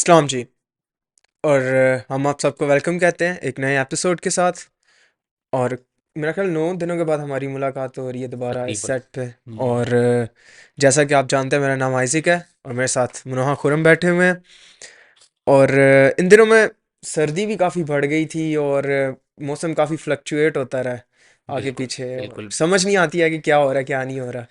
अस्सलाम जी। और हम आप सबको वेलकम कहते हैं एक नए एपिसोड के साथ। और मेरा ख्याल 9 दिनों के बाद हमारी मुलाकात हो रही है दोबारा इस तकरीबन। सेट पे। हम्म। और जैसा कि आप जानते हैं मेरा नाम आइजिक है और मेरे साथ मनोहा खुरम बैठे हुए हैं। और इन दिनों में सर्दी भी काफ़ी बढ़ गई थी और मौसम काफ़ी फ्लक्चुएट होता रहा है आगे बिल्कुल पीछे, और बिल्कुल। समझ नहीं आती है कि क्या हो रहा है क्या नहीं हो रहा।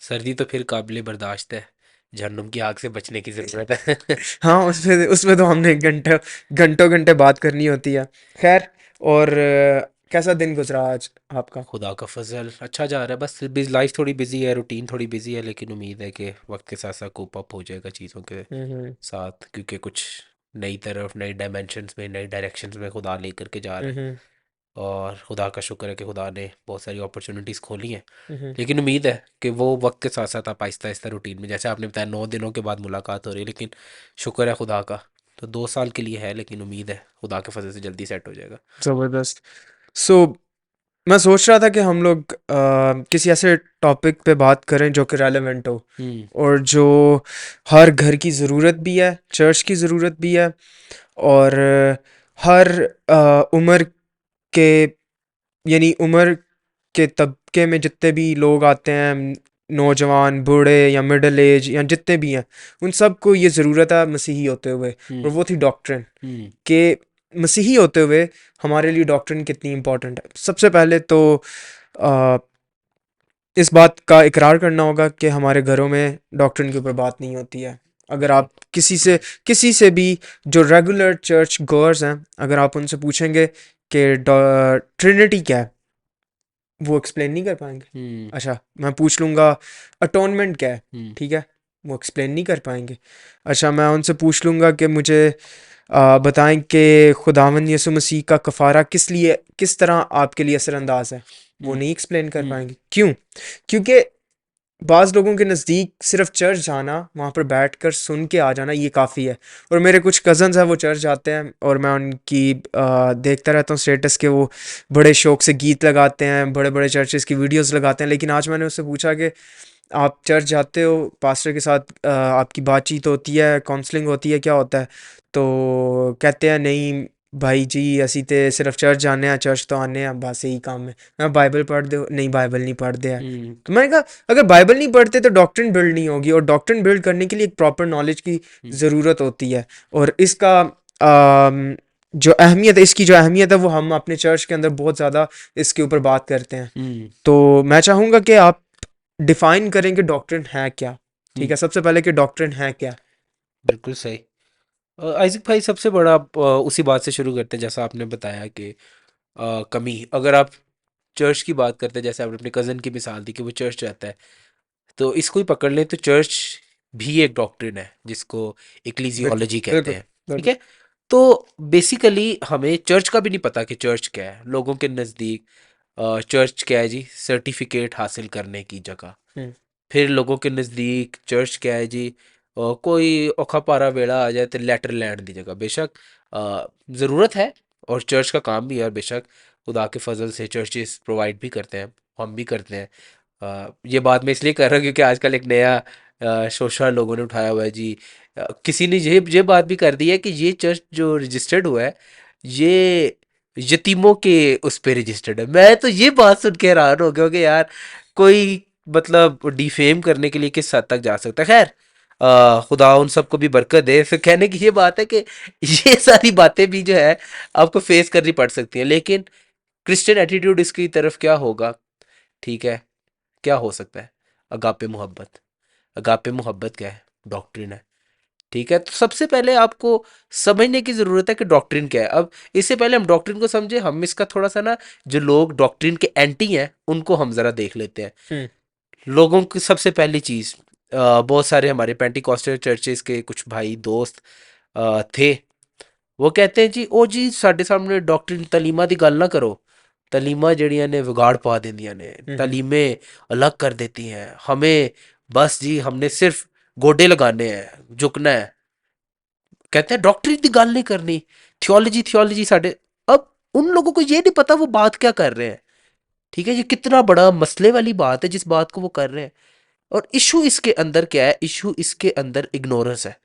सर्दी तो फिर काबिल बर्दाश्त है। जहन्नुम की आग से बचने की ज़रूरत है। हाँ, उसमें उसमें तो हमने घंटे घंटों घंटे बात करनी होती है। खैर, और कैसा दिन गुजरा आज आपका? खुदा का फजल अच्छा जा रहा है, बस लाइफ थोड़ी बिजी है, रूटीन थोड़ी बिजी है, लेकिन उम्मीद है कि वक्त के साथ साथ कोप अप हो जाएगा चीज़ों के हम्म। साथ, क्योंकि कुछ नई तरफ नई डायमेंशंस में नई डायरेक्शंस में खुदा लेकर के जा रहा है। हम्म। और खुदा का शुक्र है कि खुदा ने बहुत सारी अपॉर्चुनिटीज़ खोली हैं। हम्म। लेकिन उम्मीद है कि वो वक्त के साथ साथ आप आहिस्ता आहिस्ता रूटीन में, जैसे आपने बताया 9 दिनों के बाद मुलाकात हो रही है, लेकिन शुक्र है खुदा का। तो 2 साल के लिए है, लेकिन उम्मीद है खुदा के फजल से जल्दी सेट हो जाएगा। ज़बरदस्त। सो मैं सोच रहा था कि हम लोग किसी ऐसे टॉपिक पे बात करें जो कि रेलेवेंट हो हम्म। और जो हर घर की ज़रूरत भी है, चर्च की ज़रूरत भी है। और हर उम्र के, यानी उम्र के तबके में जितने भी लोग आते हैं, नौजवान, बूढ़े या मिडिल एज या जितने भी हैं, उन सबको ये ज़रूरत है मसीही होते हुए। और हम्म। वो थी डॉक्ट्रिन हम्म। के। मसीही होते हुए हमारे लिए डॉक्ट्रिन कितनी इम्पोर्टेंट है। सबसे पहले तो आ, इस बात का इकरार करना होगा कि हमारे घरों में डॉक्ट्रिन के ऊपर बात नहीं होती है। अगर आप किसी से भी जो रेगुलर चर्च गोअर्स हैं, अगर आप उनसे पूछेंगे कि ट्रिनिटी क्या है, वो एक्सप्लेन नहीं कर पाएंगे। हम्म। अच्छा, मैं पूछ लूँगा अटोनमेंट क्या है, हम्म। ठीक है, वो एक्सप्लेन नहीं कर पाएंगे। अच्छा, मैं उनसे पूछ लूँगा कि मुझे बताएं कि खुदावंद यीशु मसीह का कफ़ारा किस तरह आपके लिए असरअंदाज है, वो हम्म। नहीं एक्सप्लेन कर हम्म। पाएंगे। क्यों? क्योंकि बाज़ लोगों के नज़दीक सिर्फ चर्च जाना, वहाँ पर बैठकर सुन के आ जाना, ये काफ़ी है। और मेरे कुछ कज़न्स हैं वो चर्च जाते हैं और मैं उनकी देखता रहता हूँ स्टेटस के, वो बड़े शौक से गीत लगाते हैं, बड़े बड़े चर्चेज़ की वीडियोस लगाते हैं। लेकिन आज मैंने उससे पूछा कि आप चर्च जाते हो, पास्टर के साथ आपकी बातचीत होती है, काउंसलिंग होती है, क्या होता है? तो कहते हैं नहीं भाई जी, असी ते सिर्फ चर्च जाने हैं, चर्च तो आने हैं, बस यही काम है। मैं बाइबल पढ़ दो, नहीं बाइबल नहीं पढ़ते हैं। हम्म। तो मैंने कहा अगर बाइबल नहीं पढ़ते तो डॉक्ट्रिन बिल्ड नहीं होगी, और डॉक्ट्रिन बिल्ड करने के लिए एक प्रॉपर नॉलेज की हम्म। ज़रूरत होती है। और इसका जो अहमियत है, इसकी जो अहमियत है वो हम अपने चर्च के अंदर बहुत ज़्यादा इसके ऊपर बात करते हैं। हम्म। तो मैं चाहूँगा कि आप डिफाइन करें कि डॉक्ट्रिन है क्या। ठीक हम्म। है, सबसे पहले कि डॉक्ट्रिन है क्या। बिल्कुल सही। आइजक भाई, सबसे बड़ा उसी बात से शुरू करते हैं, जैसा आपने बताया कि कमी, अगर आप चर्च की बात करते हैं, जैसे आपने अपने कज़न की मिसाल दी कि वो चर्च जाता है, तो इसको ही पकड़ लें तो चर्च भी एक डॉक्ट्रिन है जिसको बिल्कुल इक्लीसियोलॉजी कहते बिल्कुल हैं। ठीक बिल्कुल। है। तो बेसिकली हमें चर्च का भी नहीं पता कि चर्च क्या है लोगों के नज़दीक। चर्च क्या है जी? सर्टिफिकेट हासिल करने की जगह। हम्म। फिर लोगों के नज़दीक चर्च क्या है जी? कोई औखा पारा वेला आ जाए तो लेटर लैंड दी जगह। बेशक ज़रूरत है और चर्च का काम भी है, और बेशक खुदा के फजल से चर्चेस प्रोवाइड भी करते हैं, हम भी करते हैं। ये बात मैं इसलिए कर रहा हूँ क्योंकि आजकल एक नया शोशा लोगों ने उठाया हुआ है जी। किसी ने ये बात भी कर दी है कि ये चर्च जो रजिस्टर्ड हुआ है, ये यतीमों के उस पे रजिस्टर्ड है। मैं तो ये बात सुन के हैरान हो गया कि यार, कोई मतलब डिफेम करने के लिए किस हद तक जा सकता है। खैर, खुदा उन सबको भी बरकत दे। फिर कहने की ये बात है कि ये सारी बातें भी जो है आपको फेस करनी पड़ सकती हैं, लेकिन क्रिश्चियन एटीट्यूड इसकी तरफ क्या होगा? ठीक है, क्या हो सकता है? अगापे मोहब्बत। अगापे मोहब्बत क्या है? डॉक्ट्रिन है। ठीक है, तो सबसे पहले आपको समझने की ज़रूरत है कि डॉक्ट्रिन क्या है। अब इससे पहले हम डॉक्ट्रिन को समझे, हम इसका थोड़ा सा ना, जो लोग डॉक्ट्रिन के एंटी हैं उनको हम ज़रा देख लेते हैं। हम्म। लोगों की सबसे पहली चीज़, बहुत सारे हमारे पेंटिकॉस्टल चर्चेस के कुछ भाई दोस्त थे। वो कहते हैं जी, ओ जी साढ़े सामने डॉक्ट्रिन तलीमा की गल ना करो। तलीमा जड़ियां ने विगाड़ पा देंदियां ने, हम्म। तलीमें अलग कर देती हैं हमें। बस जी, हमने सिर्फ गोडे लगाने हैं, झुकना है। कहते हैं डॉक्टरी की गल नहीं करनी, थियोलॉजी थियोलॉजी साढ़े। अब उन लोगों को ये नहीं पता वो बात क्या कर रहे हैं। ठीक है, ये कितना बड़ा मसले वाली बात है जिस बात को वो कर रहे हैं। और इशू इसके अंदर क्या है? इशू इसके अंदर इग्नोरेंस है।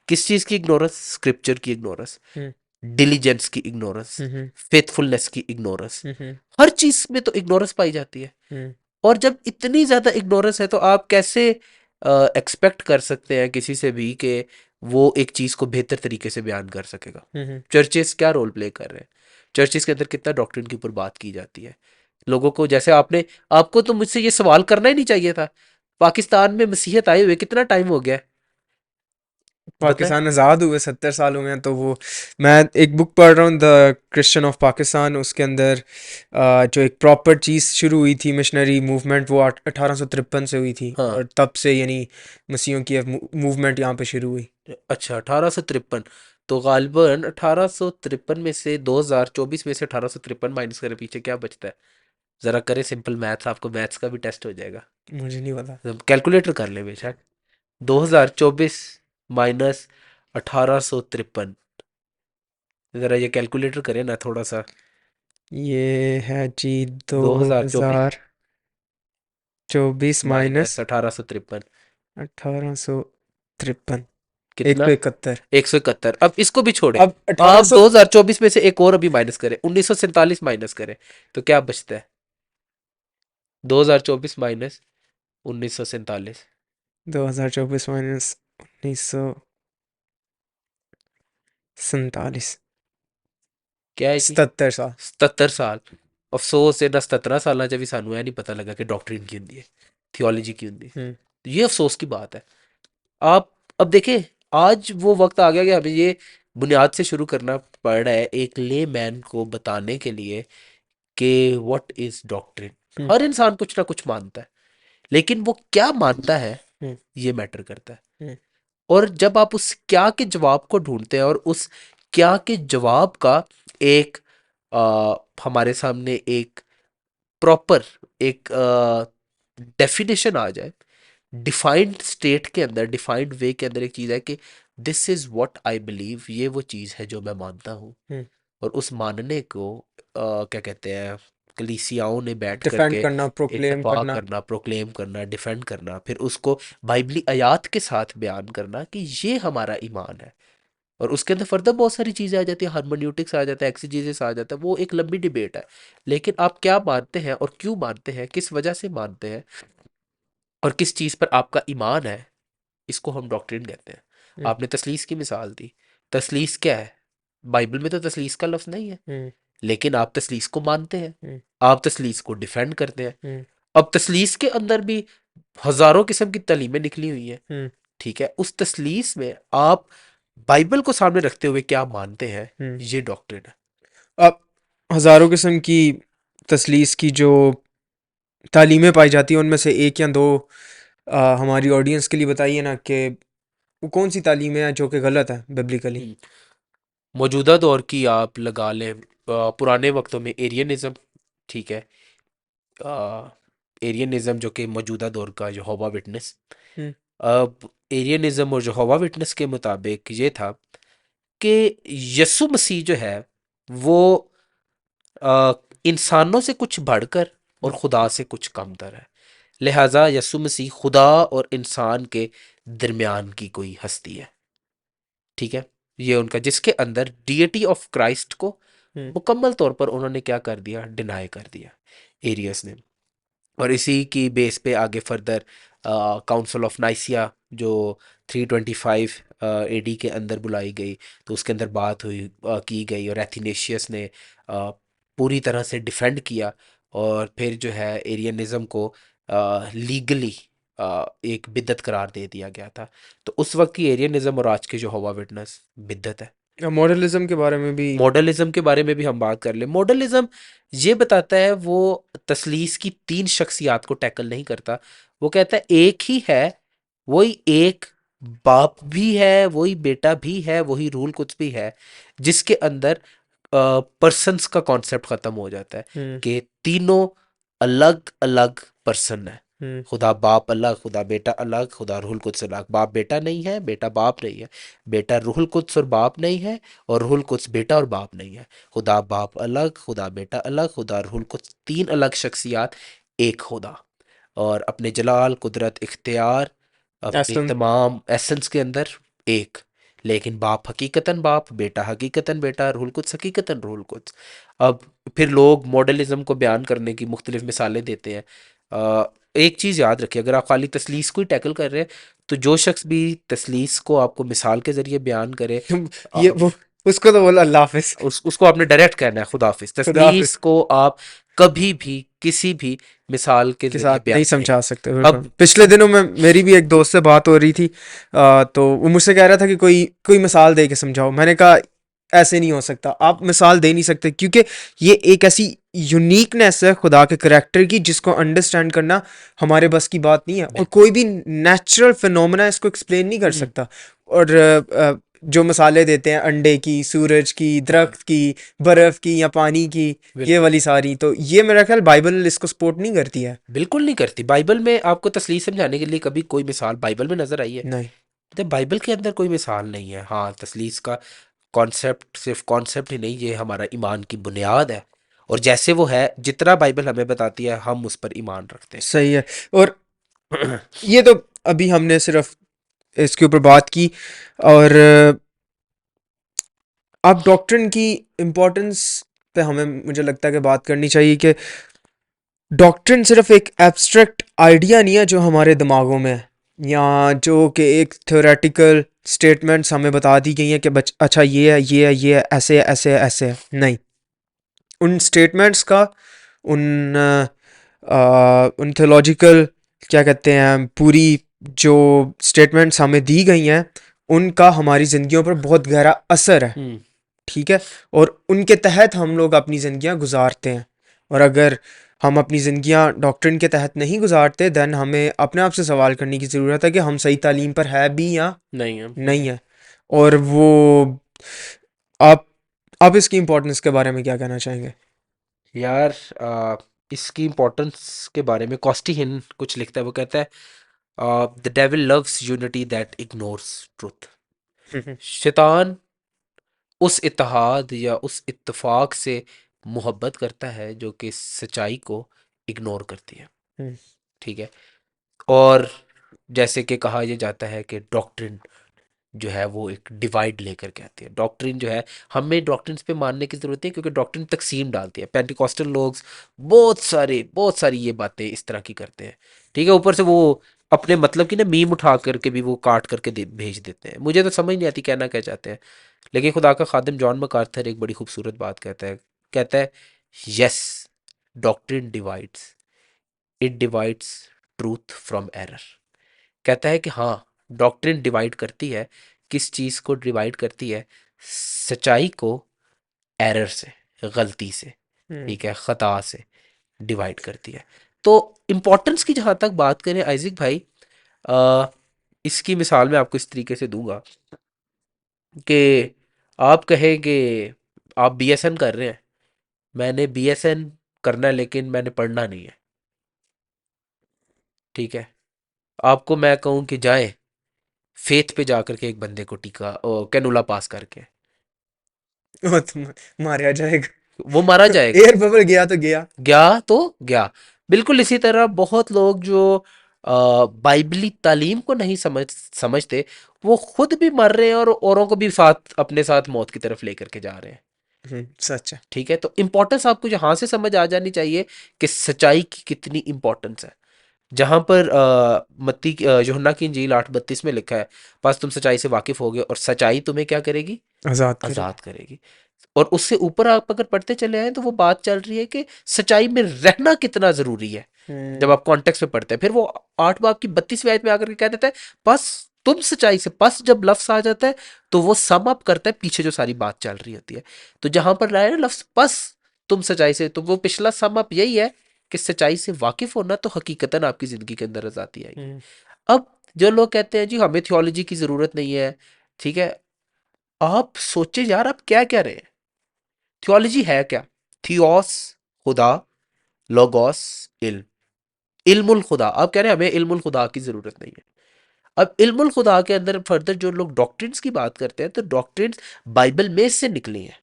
किस चीज़ की इग्नोरेंस? स्क्रिप्चर की इग्नोरेंस, हम्म डिलीजेंस की इग्नोरेंस, हम्म फेथफुलनेस की इग्नोरेंस। हम्म हर चीज़ में तो इग्नोरेंस पाई जाती है। हम्म और जब इतनी ज़्यादा इग्नोरेंस है तो आप कैसे एक्सपेक्ट कर सकते हैं किसी से भी कि वो एक चीज़ को बेहतर तरीके से बयान कर सकेगा? हम्म चर्चेस क्या रोल प्ले कर रहे हैं? चर्चेस के अंदर कितना डॉक्ट्रिन के ऊपर बात की जाती है? लोगों को, जैसे आपने, आपको तो मुझसे ये सवाल करना ही नहीं चाहिए था। पाकिस्तान में मसीहत आए हुए कितना टाइम हो गया है बताएं? पाकिस्तान आज़ाद हुए 70 साल हो गए हैं, तो वो मैं एक बुक पढ़ रहा हूँ, द क्रिश्चियन ऑफ पाकिस्तान। उसके अंदर जो एक प्रॉपर चीज़ शुरू हुई थी मिशनरी मूवमेंट, वो 1853 से हुई थी, हाँ। और तब से यानी मसीहों की मूवमेंट यहाँ पे शुरू हुई। अच्छा, 1853। तो गालिबन 1853 में से 2024 में से 1853 माइनस करें, पीछे क्या बचता है? जरा करें सिंपल मैथ्स, आपको मैथ्स का भी टेस्ट हो जाएगा। मुझे नहीं पता। कैलकुलेटर कर ले बेशक। 2024 माइनस 1853, जरा ये कैलकुलेटर करें ना थोड़ा सा। ये है जी, दो 2024 हजार चौबीस माइनस माइनस 1853 1853, एक कितना? सौ इकहत्तर 171। अब इसको भी छोड़े, अब अठारह आप सौ 2024 में से एक और अभी माइनस करें, 1947 माइनस करें, तो क्या बचता है? 2024 माइनस 1947। 2024 माइनस 1947, क्या है जी? 77 साल। 77 साल। अफसोस है ना, 17 साल च भी सानू यह नहीं पता लगा कि डॉक्ट्रिन की होंगी है, थियोलॉजी की होंगी। हम्म ये अफसोस की बात है। आप अब देखें, आज वो वक्त आ गया कि हमें ये बुनियाद से शुरू करना पड़ रहा है एक ले मैन को बताने के लिए कि व्हाट इज डॉक्ट्रिन। हम्म हर इंसान कुछ ना कुछ मानता है, लेकिन वो क्या मानता है हम्म ये मैटर करता है। हम्म और जब आप उस क्या के जवाब को ढूंढते हैं और उस क्या के जवाब का एक हमारे सामने एक प्रॉपर एक डेफिनेशन आ जाए, डिफाइंड स्टेट के अंदर, डिफाइंड वे के अंदर एक चीज़ है कि this is what I believe, ये वो चीज़ है जो मैं मानता हूँ। हम्म और उस मानने को क्या कहते हैं, कलीसियाओं ने बैठ डिफेंड करके करना, प्रोक्लेम इत्तफाक करना। करना, प्रोक्लेम करना, डिफेंड करना, फिर उसको बाइबली आयात के साथ बयान करना कि ये हमारा ईमान है। और उसके अंदर फर्दर बहुत सारी चीज़ें आ जाती है, हार्मोन्यूटिक्स आ जाता है, एक्सीजेसिस आ जाता है, वो एक लंबी डिबेट है। लेकिन आप क्या मानते हैं और क्यों मानते हैं, किस वजह से मानते हैं, और किस चीज़ पर आपका ईमान है, इसको हम डॉक्ट्रिन कहते हैं। हम्म आपने तसलीस की मिसाल दी। तसलीस क्या है? बाइबल में तो तसलीस का लफ्ज़ नहीं है, हम्म लेकिन आप तसलीस को मानते हैं, हम्म आप तसलीस को डिफेंड करते हैं। हम्म अब तसलीस के अंदर भी हज़ारों किस्म की तालीमें निकली हुई हैं। हम्म ठीक है, उस तसलीस में आप बाइबल को सामने रखते हुए क्या मानते हैं, हम्म ये डॉक्ट्रिन है। अब हज़ारों किस्म की तसलीस की जो तालीमें पाई जाती हैं, उनमें से एक या दो हमारी ऑडियंस के लिए बताइए ना, कि वो कौन सी तालीमें हैं जो कि गलत है बिब्लिकली। हम्म, मौजूदा दौर की आप लगा लें, पुराने वक्तों में एरियनिज्म। ठीक है, एरियनिज्म जो कि मौजूदा दौर का यहोवा विटनेस। हम्म अब एरियनिज्म और यहोवा विटनेस के मुताबिक ये था कि यसु मसीह जो है वो अ, इंसानों से कुछ बढ़कर और हम्म खुदा से कुछ कमतर है। लिहाजा यसु मसीह खुदा और इंसान के दरमियान की कोई हस्ती है। ठीक है, ये उनका, जिसके अंदर डीएटी ऑफ क्राइस्ट को हम्म मुकम्मल तौर पर उन्होंने क्या कर दिया, डिनाई कर दिया, एरियस ने। और इसी की बेस पे आगे फर्दर काउंसिल ऑफ नाइसिया जो 325 एडी के अंदर बुलाई गई, तो उसके अंदर बात हुई, की गई, और एथिनेशियस ने पूरी तरह से डिफेंड किया। और फिर जो है एरियनिज्म को लीगली एक बिद्दत करार दे दिया गया था। तो उस वक्त की एरियनिज्म और आज के जो हवा विटनेस बिद्दत है। मॉडर्निज्म के बारे में भी। मॉडलिज्म के बारे में भी हम बात कर ले। मॉडलिज्म ये बताता है, वो तसलीस की तीन शख्सियात को टैकल नहीं करता। वो कहता है एक ही है, वही एक बाप भी है, वही बेटा भी है, वही रूल कुछ भी है, जिसके अंदर पर्सन्स का कॉन्सेप्ट खत्म हो जाता है हम्म कि तीनों अलग अलग पर्सन है। हम्म खुदा बाप अलग, खुदा बेटा अलग, खुदा रूहुल कुद्स अलग। बाप बेटा नहीं है, बेटा बाप नहीं है, बेटा रूहुल कुद्स और बाप नहीं है, और रूहुल कुद्स बेटा और बाप नहीं है। खुदा बाप अलग, खुदा बेटा अलग, खुदा रूहुल कुद्स, तीन अलग शख्सियात, एक खुदा। और अपने जलाल, कुदरत, इख्तियार, अपनी एसन। तमाम एसेंस के अंदर एक। लेकिन बाप हकीकतन बाप, बेटा हकीकतन बेटा, रूहुल कुद्स हकीकतन रूहुल कुद्स। अब फिर लोग मॉडलिज्म को बयान करने की मुख्तलिफ मिसालें देते हैं। एक चीज़ याद रखिए, अगर आप खाली तसलीस को ही टैकल कर रहे हैं, तो जो शख्स भी तसलीस को आपको मिसाल के ज़रिए बयान करे, ये वो उसको तो बोला अल्लाह हाफिज। उसको आपने डायरेक्ट कहना है खुदा हाफिज। खुदा हाफिज तसलीस को आप कभी भी किसी भी मिसाल के के ज़रिए साथ नहीं बयान नहीं। समझा सकते, बिल्कुल। अब पिछले दिनों में मेरी भी एक दोस्त से बात हो रही थी, तो वो मुझसे कह रहा था कि कोई कोई मिसाल दे के समझाओ। मैंने कहा ऐसे नहीं हो सकता, आप मिसाल दे नहीं सकते, क्योंकि ये एक ऐसी यूनिकनेस है खुदा के करैक्टर की जिसको अंडरस्टैंड करना हमारे बस की बात नहीं है, और बिल्कुल। कोई भी नेचुरल फिनोमेना इसको एक्सप्लेन नहीं कर हम्म, सकता। और जो मिसालें देते हैं अंडे की, सूरज की, दरख्त की, बर्फ की या पानी की, ये बिल्कुल वाली सारी, तो ये मेरा ख्याल बाइबल इसको सपोर्ट नहीं करती है। बिल्कुल नहीं करती। बाइबल में आपको तसलीस समझाने के लिए कभी कोई मिसाल बाइबल में नजर आई है? नहीं। तो बाइबल के अंदर कोई मिसाल नहीं है। हाँ, तसलीस का कॉन्सेप्ट सिर्फ कॉन्सेप्ट ही नहीं, ये हमारा ईमान की बुनियाद है। और जैसे वो है, जितना बाइबल हमें बताती है, हम उस पर ईमान रखते सही है। और हैं। ये तो अभी हमने सिर्फ इसके ऊपर बात की, और अब डॉक्ट्रिन की इम्पोर्टेंस पे हमें, मुझे लगता है कि बात करनी चाहिए कि डॉक्ट्रिन सिर्फ एक एब्स्ट्रैक्ट आइडिया नहीं है जो हमारे दिमागों में है, या जो कि एक थ्योरेटिकल स्टेटमेंट्स हमें बता दी गई हैं कि अच्छा ये है, ये है, ये है, ऐसे है, ऐसे है, ऐसे है। नहीं, उन स्टेटमेंट्स का, उन उन थियोलॉजिकल, क्या कहते हैं, पूरी जो स्टेटमेंट्स हमें दी गई हैं, उनका हमारी ज़िंदगियों पर बहुत गहरा असर है। हम्म। ठीक है। और उनके तहत हम लोग अपनी ज़िंदगियां गुजारते हैं। और अगर हम अपनी ज़िंदगियां डॉक्ट्रिन के तहत नहीं गुजारते, देन हमें अपने आप से सवाल करने की ज़रूरत है कि हम सही तालीम पर है भी या नहीं है। नहीं है। और वो, आप आप इसकी इम्पोर्टेंस के बारे में क्या कहना चाहेंगे? यार, इसकी इम्पोर्टेंस के बारे में कॉस्टिहिन कुछ लिखता है। वो कहता है, the devil loves unity that ignores truth. Hmm. शैतान उस इत्तेहाद या उस इत्तेफाक से मोहब्बत करता है जो कि सच्चाई को इग्नोर करती है। हम्म। ठीक है। और जैसे कि कहा यह जाता है कि डॉक्ट्रिन जो है वो एक डिवाइड लेकर के आती है। डॉक्ट्रिन जो है, हमें डॉक्ट्रिन्स पे मानने की ज़रूरत है, क्योंकि डॉक्ट्रिन तकसीम डालती है। पेंटिकॉस्टल लोग बहुत सारी ये बातें इस तरह की करते हैं। ठीक है। ऊपर से वो अपने मतलब की ना मीम उठा करके भी वो काट करके भेज देते हैं। मुझे तो समझ नहीं आती कहना क्या चाहते हैं। लेकिन खुदा का खादिम जॉन मकार्थर एक बड़ी खूबसूरत बात कहता है, yes, doctrine divides, it divides truth from error. कहता है कि हाँ, डॉक्ट्रिन डिवाइड करती है। किस चीज़ को डिवाइड करती है? सच्चाई को एरर से, गलती से, हम्म। ठीक है, खता से डिवाइड करती है। तो इम्पोर्टेंस की जहाँ तक बात करें आइजिक भाई, अ, इसकी मिसाल मैं आपको इस तरीके से दूंगा कि आप कहें कि आप बीएसएन कर रहे हैं, मैंने बीएसएन करना है लेकिन मैंने पढ़ना नहीं है। ठीक है। आपको मैं कहूँ कि जाएं फेथ पे जा करके एक बंदे को टीका कैनुला पास करके, वो तो मारा वो मारा जाएगा। जाएगा। एयर बबल गया तो गया। गया तो गया। बिल्कुल इसी तरह बहुत लोग जो बाइबली तालीम को नहीं समझते, वो खुद भी मर रहे हैं और औरों को भी साथ अपने साथ मौत की तरफ लेकर के जा रहे हैं। सच है। ठीक है। तो इम्पोर्टेंस आपको यहाँ से समझ आ जानी चाहिए कि सच्चाई की कितनी इम्पोर्टेंस है। जहाँ पर यूहन्ना की इंजील 8:32 में लिखा है, बस तुम सच्चाई से वाकिफ होगे और सच्चाई तुम्हें क्या करेगी? आज़ाद करेगी। आज़ाद करेगी। और उससे ऊपर आप अगर पढ़ते चले आए तो वो बात चल रही है कि सच्चाई में रहना कितना ज़रूरी है। जब हम्म। आप कॉन्टेक्स्ट में पढ़ते हैं, फिर वो 8 बाब की 32वीं आयत में आकर के कह देता है, बस तुम सच्चाई से, बस जब लफ्स आ जाता है तो वो सम अप करता है पीछे जो सारी बात चल रही होती है। तो जहां पर रहा है ना लफ्स बस तुम सच्चाई से, तो वो पिछला सम अप यही है कि सच्चाई से वाकिफ होना तो हकीकतन आपकी जिंदगी के अंदर आती आएगी। हम्म। अब जो लोग कहते हैं जी हमें थियोलॉजी की जरूरत नहीं है, ठीक है, आप सोचे यार आप क्या कह रहे हैं? थियोलॉजी है क्या? थियोस खुदा, लोगोस इल्म, इल्मुल खुदा। आप कह रहे हैं हमें इल्मुल खुदा की जरूरत नहीं है। अब इल्मुल खुदा के अंदर फर्दर जो लोग डॉक्ट्रिन्स की बात करते हैं, तो डॉक्ट्रिन्स बाइबल में से निकली हैं।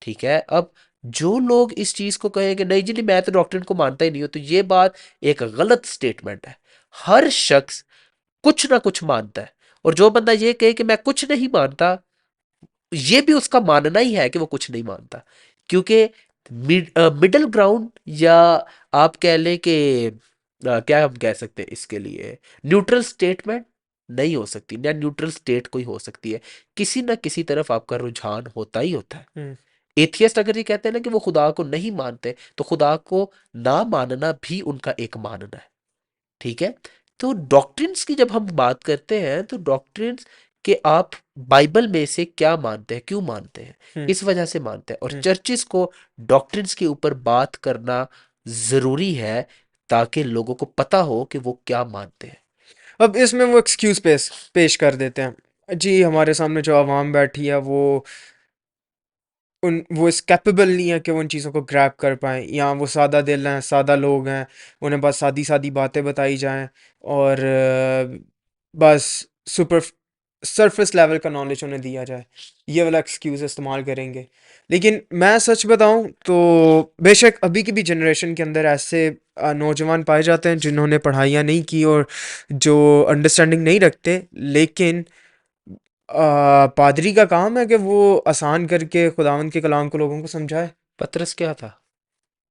ठीक है। अब जो लोग इस चीज को कहें कि नहीं जी नहीं, मैं तो डॉक्ट्रिन को मानता ही नहीं हूं, तो ये बात एक गलत स्टेटमेंट है। हर शख्स कुछ ना कुछ मानता है। और जो बंदा ये कहे कि मैं कुछ नहीं मानता, ये भी उसका मानना ही है कि वो कुछ नहीं मानता, क्योंकि मिडल ग्राउंड, या आप कह लें कि क्या हम कह सकते हैं इसके लिए, न्यूट्रल स्टेटमेंट नहीं हो सकती, या न्यूट्रल स्टेट कोई हो सकती है, किसी ना किसी तरफ आपका रुझान होता ही होता है। हम्म। एथियस्ट अगर ये कहते हैं ना कि वो खुदा को नहीं मानते, तो खुदा को ना मानना भी उनका एक मानना है। ठीक है। तो डॉक्ट्रिन्स की जब हम बात करते हैं, तो डॉक्ट्रिन्स के आप बाइबल में से क्या मानते हैं, क्यों मानते हैं, हम्म। किस वजह से मानते हैं, और हम्म। चर्चिस को डॉक्ट्रिन्स के ऊपर बात करना जरूरी है, ताकि लोगों को पता हो कि वो क्या मानते हैं। अब इसमें वो एक्सक्यूज पेश पेश कर देते हैं जी, हमारे सामने जो आवाम बैठी है वो इस कैपेबल नहीं है कि वो उन चीज़ों को ग्रैब कर पाएँ, या वो सादा दिल हैं, सादा लोग हैं, उन्हें बस सादी-सादी बातें बताई जाएँ और बस सुपर सरफेस लेवल का नॉलेज उन्हें दिया जाए। ये वाला एक्सक्यूज़ इस्तेमाल करेंगे। लेकिन मैं सच बताऊँ तो बेशक अभी की भी जनरेशन के अंदर ऐसे नौजवान पाए जाते हैं जिन्होंने पढ़ाइयाँ नहीं की और जो अंडरस्टैंडिंग नहीं रखते, लेकिन पादरी का काम है कि वो आसान करके खुदावंद के कलाम को लोगों को समझाए। पतरस क्या था?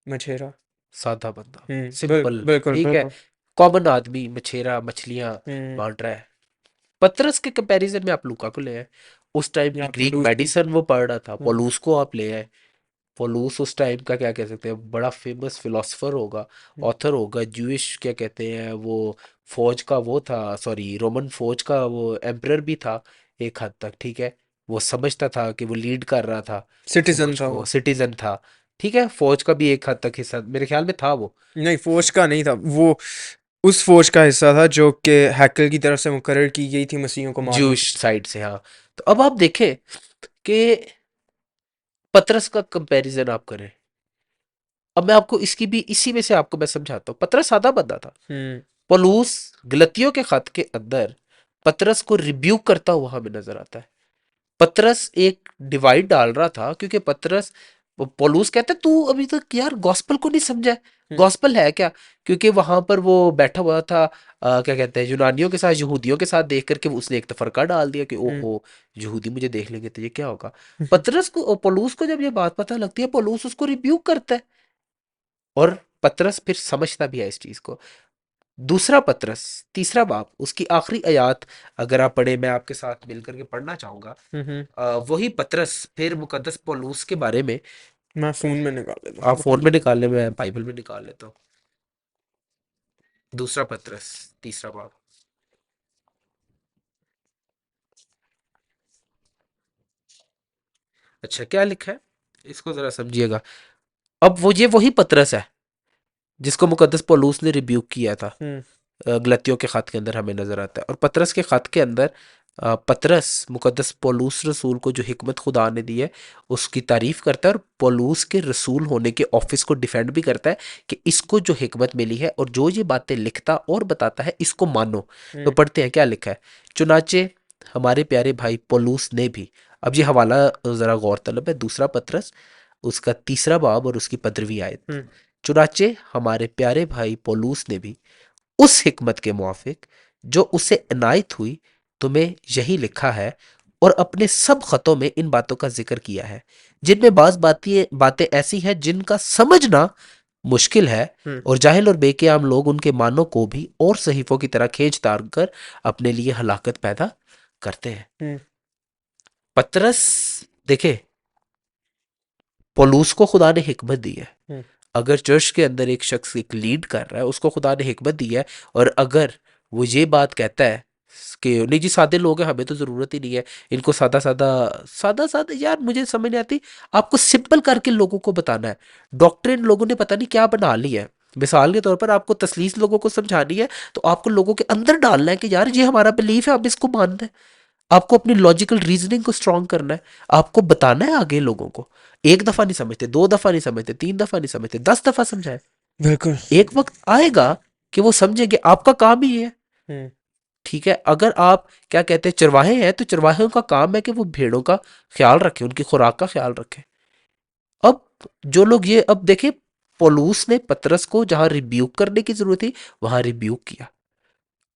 मछेरा। सादा बंदा, बिल सिंपल। बिल्कुल, ठीक है। बिल्कुल। कॉमन आदमी मछेरा मछलियां हुँ, बांट रहा है। पतरस के कंपैरिजन में आप लूका को ले आए, उस टाइम की या ग्रीक पॉलुस को। मेडिसिन वो पढ़ रहा था। हुँ, पॉलुस को आप ले आए। पॉलुस उस टाइम का क्या कह सकते हैं, बड़ा फेमस फिलोसफर होगा, हुँ, ऑथर होगा, जूइश क्या कहते हैं वो, फौज का वो था, सॉरी रोमन फौज का वो एम्परर भी था एक हद तक। ठीक है। वो समझता था कि वो लीड कर रहा था सिटीज़न फौज था को, वो। सिटीजन था। ठीक है, फौज का भी एक हद तक हिस्सा मेरे ख्याल में था वो। नहीं, फ़ौज का नहीं था, वो उस फ़ौज का हिस्सा था जो कि हैकल की तरफ से मुकर्रर की गई थी मसीहियों को मारने के जूश लिए। साइड से, हाँ। तो अब आप देखें कि पतरस का कंपैरिजन आप करें। अब मैं आपको इसकी भी इसी में से आपको मैं समझाता हूँ। पतरस सादा बंदा था। हुँ, पौलुस गलतियों के खत के अंदर पतरस को रिब्यूक करता हुआ हमें नजर आता है। पतरस एक डिवाइड डाल रहा था, क्योंकि पतरस, पौलुस कहता है तू अभी तक यार गॉस्पल को नहीं समझा है। हुँ, गॉस्पल है क्या? क्योंकि वहां पर वो बैठा हुआ था, क्या कहते हैं, यूनानियों के साथ यहूदियों के साथ देख करके उसने एक तफरका डाल दिया कि हुँ, ओहो, यहूदी मुझे देख लेंगे तो ये क्या होगा। हुँ, हुँ, पतरस को, पौलुस को जब ये बात पता लगती है, पौलुस उसको रिब्यूक करता है, और पतरस फिर समझता भी है इस चीज को। दूसरा पतरस, तीसरा बाब, उसकी आखिरी आयत अगर आप पढ़े, मैं आपके साथ मिलकर के पढ़ना चाहूंगा। हुँ, हुँ। वही पतरस फिर मुकद्दस पौलुस के बारे में, मैं फ़ोन में निकाल लेता आप हूँ, फोन रुकिए। में निकाल ले, मैं बाइबल में निकाल लेता हूँ। दूसरा पतरस, तीसरा बाब। अच्छा, क्या लिखा है, इसको जरा समझिएगा। अब वो ये वही पतरस है जिसको मुकद्दस पौलुस ने रिब्यूक किया था। हुँ, गलतियों के खत के अंदर हमें नजर आता है, और पतरस के खत के अंदर पतरस मुकद्दस पौलुस रसूल को जो हिकमत खुदा ने दी है उसकी तारीफ करता है, और पौलुस के रसूल होने के ऑफिस को डिफेंड भी करता है कि इसको जो हिकमत मिली है और जो ये बातें लिखता और बताता है इसको मानो। तो हुँ, पढ़ते हैं क्या लिखा है। चुनाचे हमारे प्यारे भाई पौलुस ने भी, अब ये हवाला जरा गौर तलब है, दूसरा पतरस उसका तीसरा बाब और उसकी 15वीं आयत। हुँ, चुनाचे हमारे प्यारे भाई पौलुस ने भी उस हिकमत के मुआफिक जो उसे इनायत हुई तुम्हें यही लिखा है, और अपने सब खतों में इन बातों का जिक्र किया है, जिनमें बाज बातें बातें ऐसी हैं जिनका समझना मुश्किल है, हुँ, और जाहिल और बेकियाम लोग उनके मानों को भी और सहीफों की तरह खींच तार कर अपने लिए हलाकत पैदा करते हैं। हुँ, पतरस, देखे, पौलुस को खुदा ने हिकमत दी है। हुँ, अगर चर्च के अंदर एक शख्स एक लीड कर रहा है, उसको खुदा ने हिकमत दी है, और अगर वो ये बात कहता है कि नहीं जी सादे लोग हैं, हमें तो ज़रूरत ही नहीं है, इनको सादा सादा, सादा सादा, यार मुझे समझ नहीं आती। आपको सिंपल करके लोगों को बताना है। डॉक्ट्रिन लोगों ने पता नहीं क्या बना ली है। मिसाल के तौर पर आपको तसलीस लोगों को समझानी है, तो आपको लोगों के अंदर डालना है कि यार ये हमारा बिलीफ है, आप इसको मानते हैं। आपको अपनी लॉजिकल रीजनिंग को स्ट्रॉन्ग करना है। आपको बताना है आगे लोगों को। एक दफा नहीं समझते, दो दफा नहीं समझते, तीन दफा नहीं समझते, 10 दफा समझाए। बिल्कुल। एक वक्त आएगा कि वो समझेंगे, आपका काम ही है। हुँ, ठीक है। अगर आप क्या कहते हैं चरवाहे हैं, तो चरवाहे का काम है कि वो भेड़ों का ख्याल रखें, उनकी खुराक का ख्याल रखें। अब जो लोग ये, अब देखे, पौलुस ने पतरस को जहां रिब्यूक करने की जरूरत थी वहां रिब्यूक किया।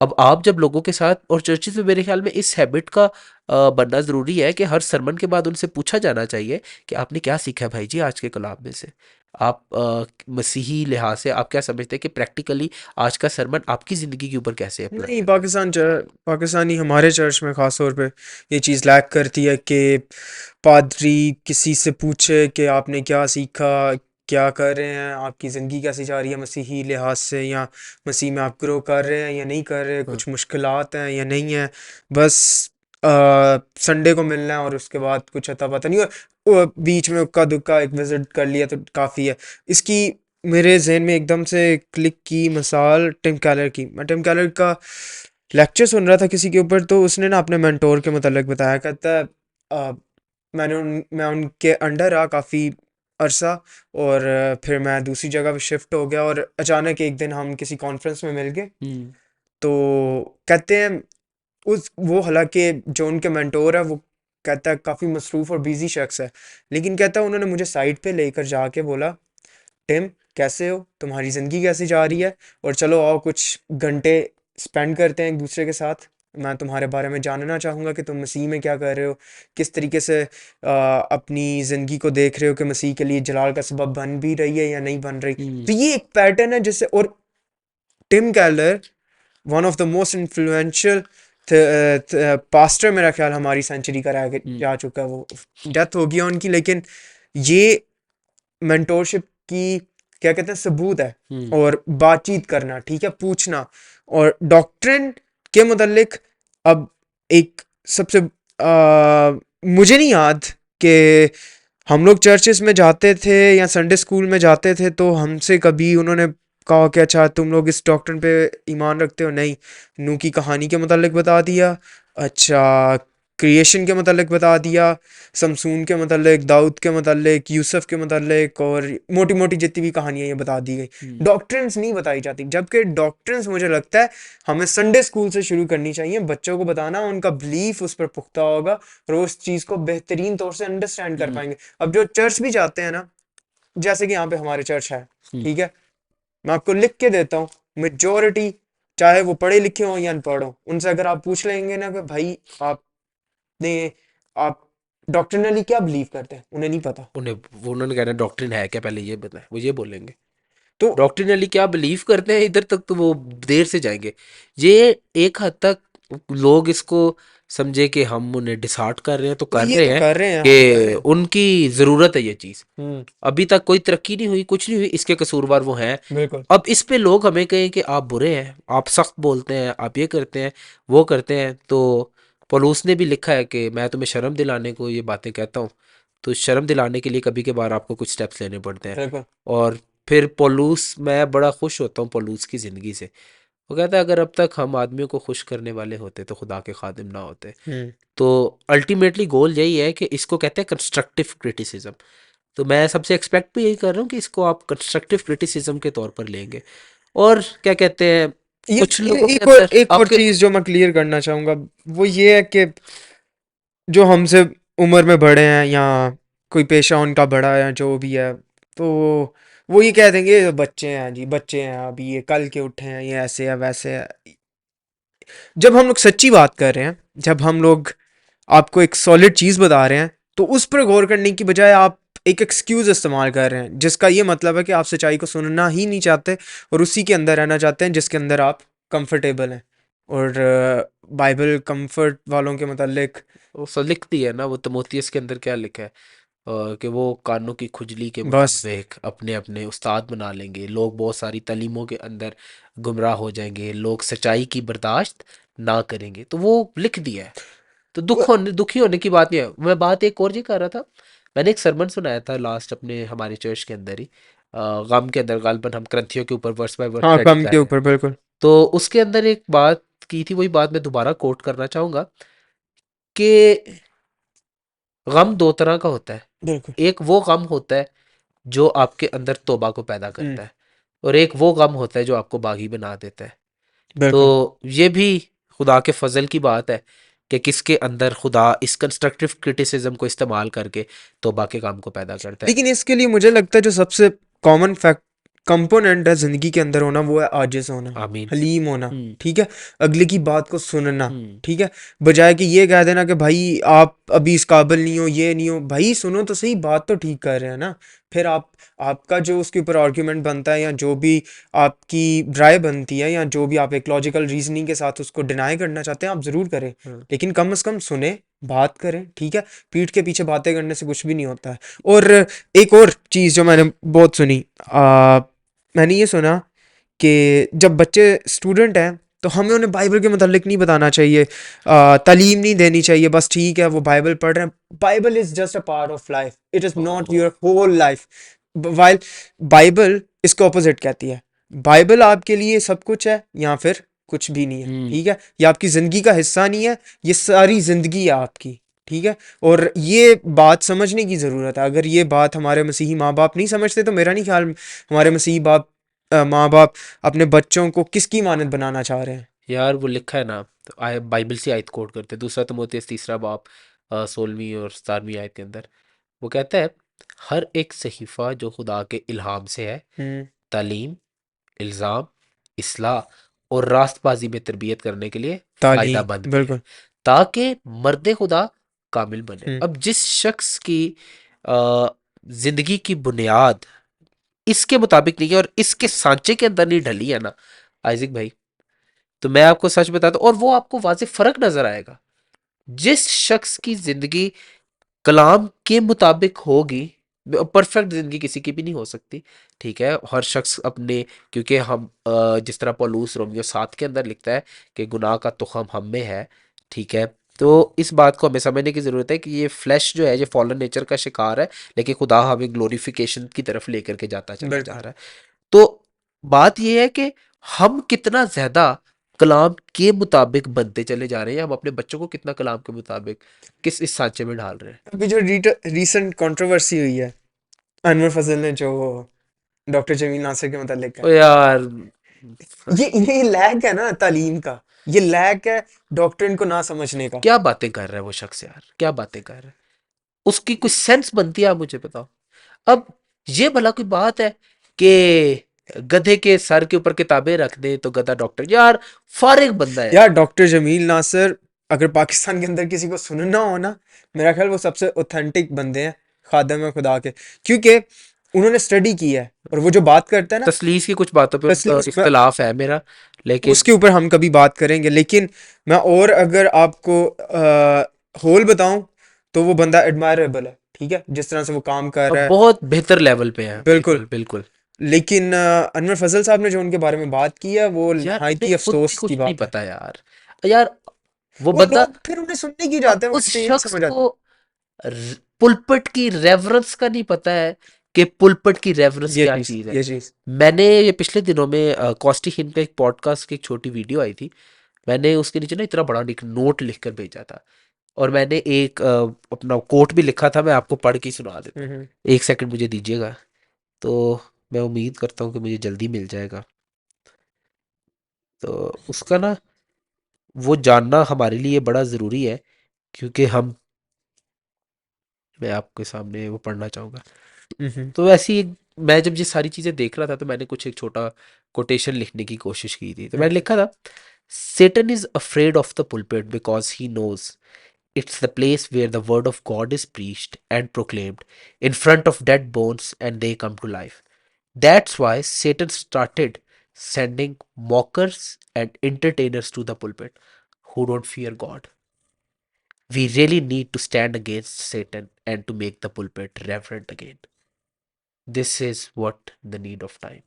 अब आप जब लोगों के साथ, और चर्चिस में मेरे ख्याल में इस हैबिट का बनना ज़रूरी है कि हर सरमन के बाद उनसे पूछा जाना चाहिए कि आपने क्या सीखा है भाई जी आज के कलाम में से। आप मसीही लिहाज से आप क्या समझते हैं कि प्रैक्टिकली आज का सरमन आपकी ज़िंदगी के ऊपर कैसे अप्लाई नहीं, करता है? पाकिस्तानी हमारे चर्च में ख़ास तौर पे ये चीज़ लैक करती है कि पादरी किसी से पूछे कि आपने क्या सीखा, क्या कर रहे हैं, आपकी ज़िंदगी कैसी जा रही है मसीही लिहाज से, या मसीह में आप ग्रो कर रहे हैं या नहीं कर रहे, हाँ। कुछ मुश्किलात हैं या नहीं है। बस संडे को मिलना है और उसके बाद कुछ अता पता नहीं, और वो बीच में उक्का दुक्का एक विज़िट कर लिया तो काफ़ी है। इसकी मेरे ज़हन में एकदम से क्लिक की मिसाल टिम कैलर की। मैं टिम कैलर का लेक्चर सुन रहा था किसी के ऊपर, तो उसने ना अपने मेंटोर के मतलब बताया, कहता है "अ, मैं उनके अंडर रहा काफ़ी अरसा, और फिर मैं दूसरी जगह पे शिफ्ट हो गया, और अचानक एक दिन हम किसी कॉन्फ्रेंस में मिल गए। हम्म। तो कहते हैं उस वो हालांकि जो उनके मेंटोर है वो कहता है काफ़ी मसरूफ़ और बिजी शख्स है, लेकिन कहता है उन्होंने मुझे साइड पे लेकर जाके बोला, टिम कैसे हो, तुम्हारी ज़िंदगी कैसी जा रही है, और चलो आओ कुछ घंटे स्पेंड करते हैं एक दूसरे के साथ। मैं तुम्हारे बारे में जानना चाहूँगा कि तुम मसीह में क्या कर रहे हो, किस तरीके से अपनी ज़िंदगी को देख रहे हो कि मसीह के लिए जलाल का सबब बन भी रही है या नहीं बन रही। हम्म। तो ये एक पैटर्न है जिससे, और Tim Keller one of the most influential pastor मेरा ख्याल हमारी सेंचुरी का रह हम्म। जा चुका है, वो डेथ हो गया उनकी, लेकिन ये मेंटोरशिप की क्या कहते हैं सबूत है। हम्म। और बातचीत करना, ठीक है, पूछना, और डॉक्ट्रिन के मुतल्लिक अब एक सबसे मुझे नहीं याद कि हम लोग चर्चेस में जाते थे या संडे स्कूल में जाते थे तो हमसे कभी उन्होंने कहा कि अच्छा तुम लोग इस डॉक्ट्रिन पे ईमान रखते हो, नहीं। नूह की कहानी के मुतल्लिक बता दिया, अच्छा क्रिएशन के मुतल्लिक बता दिया, समसून के मतलब दाऊद के मतलब यूसुफ के मतलब, और मोटी मोटी जितनी भी कहानियां ये बता दी गई। हम्म। डॉक्ट्रिन्स नहीं बताई जाती, जबकि डॉक्ट्रिन्स मुझे लगता है हमें संडे स्कूल से शुरू करनी चाहिए, बच्चों को बताना, उनका बिलीफ उस पर पुख्ता होगा और वो उस चीज़ को बेहतरीन तौर से अंडरस्टैंड कर हम्म। पाएंगे। अब जो चर्च भी जाते हैं ना, जैसे कि यहाँ पे हमारे चर्च है, हम्म। ठीक है, मैं आपको लिख के देता हूँ, मेजोरिटी चाहे वो पढ़े लिखे हो या अनपढ़ हो, उनसे अगर आप पूछ लेंगे ना कि भाई आपने आप डॉक्ट्रिनली क्या बिलीव करते हैं, उन्हें नहीं पता। उन्होंने कहना डॉक्ट्रिन है क्या, पहले ये बताएं, वो ये बोलेंगे। तो डॉक्ट्रिनली क्या बिलीव करते हैं, इधर तक तो वो देर से जाएंगे। ये एक हद तक लोग इसको समझे कि हम उन्हें डिसहार्ट कर रहे हैं, तो कर ये रहे तो हैं कर रहे हैं, हम कर कि रहे हैं। उनकी ज़रूरत है ये चीज़। हम्म। अभी तक कोई तरक्की नहीं हुई, कुछ नहीं हुई, इसके कसूरवार वो हैं। बिल्कुल। अब इस पे लोग हमें कहें कि आप बुरे हैं, आप सख्त बोलते हैं, आप ये करते हैं, वो करते हैं, तो पौलुस ने भी लिखा है कि मैं तुम्हें शर्म दिलाने को ये बातें कहता हूँ। तो शर्म दिलाने के लिए कभी कभार आपको कुछ स्टेप्स लेने पड़ते हैं। बिल्कुल। और फिर पौलुस, मैं बड़ा खुश होता हूँ पौलुस की ज़िंदगी से। वो कहता है अगर अब तक हम आदमियों को खुश करने वाले होते तो खुदा के खादिम ना होते। हम्म। तो अल्टीमेटली गोल यही है कि इसको कहते हैं कंस्ट्रक्टिव क्रिटिसिज्म। तो मैं सबसे एक्सपेक्ट भी यही कर रहा हूँ कि इसको आप कंस्ट्रक्टिव क्रिटिसिज्म के तौर पर लेंगे। और क्या कहते हैं, ये कुछ लोगों के अंदर एक और आपके। चीज जो मैं क्लियर करना चाहूंगा, वो ये है कि जो हमसे उम्र में बड़े हैं, या कोई पेशा उनका बड़ा है, जो भी है, तो वो ये कह देंगे "ये बच्चे हैं जी, बच्चे हैं, अभी ये कल के उठे हैं, ये ऐसे है वैसे है"। जब हम लोग सच्ची बात कर रहे हैं, जब हम लोग आपको एक सॉलिड चीज़ बता रहे हैं, तो उस पर गौर करने की बजाय आप एक एक्सक्यूज़ इस्तेमाल कर रहे हैं, जिसका ये मतलब है कि आप सच्चाई को सुनना ही नहीं चाहते और उसी के अंदर रहना चाहते हैं जिसके अंदर आप कंफर्टेबल हैं। और बाइबल कंफर्ट वालों के मतलब वो सब लिखती है ना, वो तमोथियस के अंदर क्या लिखा है, कि वो कानों की खुजली के बस। मुताबिक अपने अपने उस्ताद बना लेंगे, लोग बहुत सारी तालीमों के अंदर गुमराह हो जाएंगे, लोग सच्चाई की बर्दाश्त ना करेंगे, तो वो लिख दिया है। तो दुखी होने की बात नहीं है। मैं बात एक और ये कर रहा था, मैंने एक सरमन सुनाया था लास्ट अपने हमारे चर्च के अंदर ही, गम के अंदर, गालबन हम ग्रंथियों के ऊपर वर्स बाय वर्स हाँ, स्टडी कम कर के रहे हैं। ऊपर बिल्कुल। तो उसके अंदर एक बात की थी, वही बात मैं दोबारा कोट करना चाहूंगा कि गम दो तरह का होता है। बिल्कुल। एक वो गम होता है जो आपके अंदर तौबा को पैदा हम्म। करता है, और एक वो गम होता है जो आपको बागी बना देता है। तो बिल्कुल। ये भी खुदा के फजल की बात है कि किसके अंदर खुदा इस कंस्ट्रक्टिव क्रिटिसिज्म को इस्तेमाल करके तौबा के काम को पैदा करता है। लेकिन इसके लिए मुझे लगता है जो सबसे कॉमन फैक्ट कंपोनेंट है ज़िंदगी के अंदर होना, वो है आजिज़ होना, आमीन। हलीम होना, हम्म। ठीक है? अगले की बात को सुनना, हम्म। ठीक है? बजाय कि ये कह देना कि भाई आप अभी इस काबिल नहीं हो, ये नहीं हो। भाई सुनो तो सही, बात तो ठीक कर रहे हैं ना। फिर आपका जो उसके ऊपर आर्ग्यूमेंट बनता है, या जो भी आपकी राय बनती है, या जो भी आप एक लॉजिकल रीजनिंग के साथ उसको डिनाई करना चाहते हैं, आप ज़रूर करें। हाँ। लेकिन कम से कम सुने, बात करें, ठीक है? पीठ के पीछे बातें करने से कुछ भी नहीं होता है। और एक और चीज़ जो मैंने बहुत सुनी, मैंने ये सुना कि जब बच्चे स्टूडेंट हैं तो हमें उन्हें बाइबल के मतलब नहीं बताना चाहिए, तालीम नहीं देनी चाहिए। बस ठीक है वो बाइबल पढ़ रहे हैं, Bible is just a part of life, it is not your whole life. While Bible इसको अपोजिट कहती है, बाइबल आपके लिए सब कुछ है या फिर कुछ भी नहीं है, हम्म। ठीक है? ये आपकी ज़िंदगी का हिस्सा नहीं है, ये सारी ज़िंदगी है आपकी, ठीक है? और ये बात समझने की ज़रूरत है। अगर ये बात हमारे मसीही माँ बाप नहीं समझते तो मेरा नहीं ख्याल हमारे मसीही माँ बाप अपने बच्चों को किसकी मानद बनाना चाह रहे हैं। यार वो लिखा है ना, तो आय बाइबल से आयत कोट करते हैं, दूसरा तिमोथेयुस तीसरा बाब 16वीं और 17वीं आयत के अंदर वो कहता है, हर एक सहीफा जो खुदा के इल्हाम से है, हम्म। तालीम, इल्ज़ाम, इस्लाह और रास्तबाजी में तरबियत करने के लिए फ़ायदामंद तालीम भी है, बिल्कुल। ताकि मर्द खुदा कामिल बने। हम्म। अब जिस शख्स की अ, ज़िंदगी की बुनियाद इसके मुताबिक नहीं है और इसके सांचे के अंदर नहीं ढली है ना आइज़िक भाई, तो मैं आपको सच बताता हूँ और वो आपको वाज़ेह फ़र्क नज़र आएगा। जिस शख्स की ज़िंदगी कलाम के मुताबिक होगी, परफेक्ट ज़िंदगी किसी की भी नहीं हो सकती, ठीक है? हर शख्स अपने, क्योंकि हम जिस तरह पौलुस रोमियो 7 के अंदर लिखता है कि गुनाह का तुख़म हम में है, ठीक है? तो इस बात को हमें समझने की ज़रूरत है कि ये फ्लैश जो है ये फॉलन नेचर का शिकार है, लेकिन खुदा हमें ग्लोरिफिकेशन की तरफ लेकर के जाता चला जा बिल्कुल। रहा है। तो बात ये है कि हम कितना ज़्यादा कलाम के मुताबिक बनते चले जा रहे हैं, हम अपने बच्चों को कितना कलाम के मुताबिक किस इस सांचे में ढाल रहे हैं। अभी जो रीसेंट कंट्रोवर्सी हुई है, अनवर फजल ने जो डॉक्टर जमील नासिर के मतलब लिखा ओ है, यार, ये लैक है ना तालीम का, ये लैक है डॉक्टर को ना समझने का। क्या बातें कर रहा है वो शख्स यार, क्या बातें कर रहा है, उसकी कुछ सेंस बनती है, आप मुझे बताओ। अब ये भला कोई बात है कि गधे के सर के ऊपर किताबें रख दे तो गधा डॉक्टर, यार फारिग बंदा है यार यार। डॉक्टर जमील नासिर, अगर पाकिस्तान के अंदर किसी को सुनना हो ना, मेरा ख्याल वो सबसे ऑथेंटिक बंदे हैं, खादम है खुदा के। क्योंकि उन्होंने स्टडी की है, और वो जो बात करता है ना, तसलीस की कुछ बातों पे तसलीस में, इख्तलाफ है मेरा, लेकिन उसके ऊपर हम कभी बात करेंगे। लेकिन मैं और अगर आपको होल बताऊं, तो वो बंदा एडमायरेबल है, ठीक है? जिस तरह से वो काम कर अब रहा है, बहुत बेहतर लेवल पे है, बिल्कुल। बिल्कुल बिल्कुल। लेकिन अनवर फजल साहब ने जो उनके बारे में बात की है, वो यार नहायत उन्हें ही खुद भी अफसोस की कुछ नहीं बात है। पता यार, यार वो वो बंदा, लोग फिर उन्हें सुनने की अब जाते हैं, उस मुझे ये नहीं शख्स समझ आता। को पुलपट की रेवरेंस का नहीं पता है कि पुलपट की रेवरेंस ये क्या चीज, चीज़ है। ये चीज। मैंने ये पिछले दिनों में कॉस्टी हिंद का एक पॉडकास्ट की एक छोटी वीडियो आई थी, मैंने उसके नीचे ना इतना बड़ा एक नोट लिख कर भेजा था, और मैंने एक अपना कोट भी लिखा था, मैं आपको पढ़ के ही सुना देता हूँ। हम्म। एक सेकंड मुझे दीजिएगा, तो मैं उम्मीद करता हूँ कि मुझे जल्दी मिल जाएगा। तो उसका ना वो जानना हमारे लिए बड़ा ज़रूरी है, क्योंकि हम, मैं आपके सामने वो पढ़ना चाहूँगा। हम्म। तो ऐसी मैं जब ये सारी चीज़ें देख रहा था तो मैंने कुछ एक छोटा कोटेशन लिखने की कोशिश की थी, तो मैंने हम्म। लिखा था, Satan is afraid of the pulpit because he knows it's the place where the word of God is preached and proclaimed in front of dead bones and they come to life. That's why Satan started sending mockers and entertainers to the pulpit who don't fear God. We really need to stand against Satan and to make the pulpit reverent again. This is what the need of time.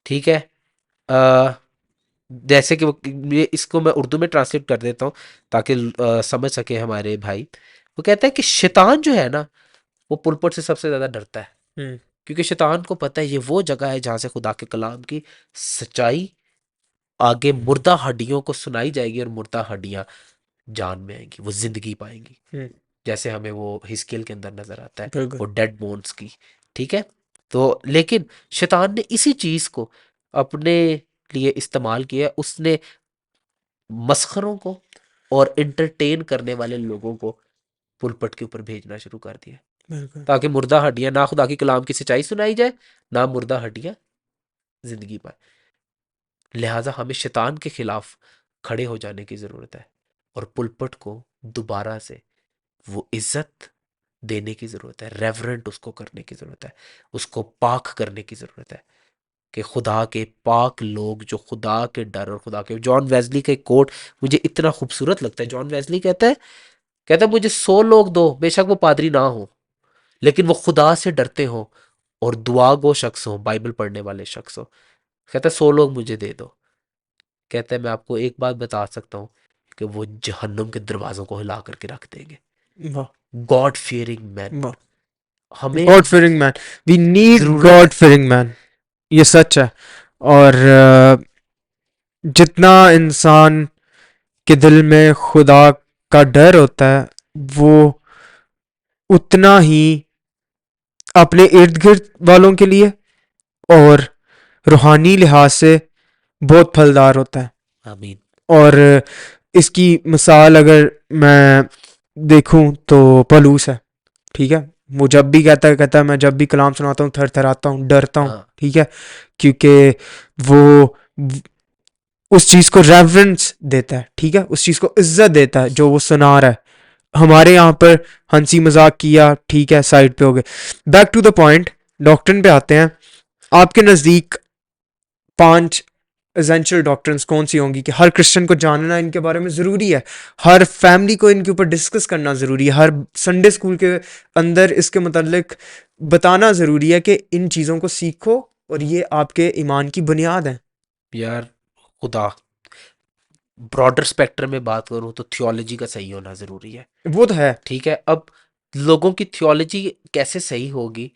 ठीक है? अ, जैसे कि ये इसको मैं उर्दू में translate कर देता हूँ ताकि समझ सके हमारे भाई। वो कहता है कि शैतान जो है ना, वो पुलपट से सबसे ज़्यादा डरता है, हम्म। क्योंकि शैतान को पता है ये वो जगह है जहाँ से खुदा के कलाम की सच्चाई आगे मुर्दा हड्डियों को सुनाई जाएगी और मुर्दा हड्डियाँ जान में आएंगी, वो जिंदगी पाएंगी, हम्म। जैसे हमें वो हिस्केल के अंदर नजर आता है, बिल्कुल। वो डेड बोन्स की। ठीक है? तो लेकिन शैतान ने इसी चीज को अपने लिए इस्तेमाल किया, उसने मस्खरों को और इंटरटेन करने वाले लोगों को पुलपट के ऊपर भेजना शुरू कर दिया, बिल्कुल। ताकि मुर्दा हड्डियां, ना खुदा की कलाम की सच्चाई सुनाई जाए, ना मुर्दा हड्डियां ज़िंदगी पर। लिहाजा हमें शैतान के खिलाफ खड़े हो जाने की ज़रूरत है और पुलपट को दोबारा से वो इज्जत देने की ज़रूरत है, रेवरेंट उसको करने की ज़रूरत है, उसको पाक करने की ज़रूरत है कि खुदा के पाक लोग जो खुदा के डर और खुदा के, जॉन वेस्ली का एक कोट मुझे इतना खूबसूरत लगता है। जॉन वेस्ली कहता है मुझे 100 लोग दो, बेशक वो पादरी ना हो, लेकिन वो खुदा से डरते हो और दुआ गो शख्स हो, बाइबल पढ़ने वाले शख्स हो। कहता है 100 लोग मुझे दे दो। कहता है मैं आपको एक बात बता सकता हूँ कि वो जहन्नुम के दरवाजों को हिला करके रख देंगे। वाह, गॉड फियरिंग मैन, वाह। हमें God fearing man, we need ज़रूरत गॉड है। Fearing man. ये सच है। और जितना इंसान के दिल में खुदा का डर होता है, वो उतना ही अपने इर्द गिर्द वालों के लिए और रूहानी लिहाज से बहुत फलदार होता है। आमीन। और इसकी मिसाल अगर मैं देखूं तो पलूस है। ठीक है, वो जब भी कहता है मैं जब भी कलाम सुनाता हूँ थर थर आता हूँ, डरता हूँ। हाँ, ठीक है, क्योंकि वो उस चीज़ को रेवरेंस देता है। ठीक है, उस चीज़ को इज्जत देता है जो वो सुना रहा है। हमारे यहाँ पर हंसी मजाक किया, ठीक है, साइड पे हो गए। Back to the point, doctrine पे आते हैं। आपके नज़दीक 5 एसेंशियल डॉक्ट्रिन्स कौन सी होंगी कि हर क्रिश्चियन को जानना इनके बारे में ज़रूरी है, हर फैमिली को इनके ऊपर डिस्कस करना ज़रूरी है, हर संडे स्कूल के अंदर इसके मतलब बताना ज़रूरी है कि इन चीज़ों को सीखो और ये आपके ईमान की बुनियाद है। यार, खुदा, ब्रॉडर स्पेक्ट्रम में बात करूँ तो थियोलॉजी का सही होना ज़रूरी है। वो तो है। ठीक है, अब लोगों की थियोलॉजी कैसे सही होगी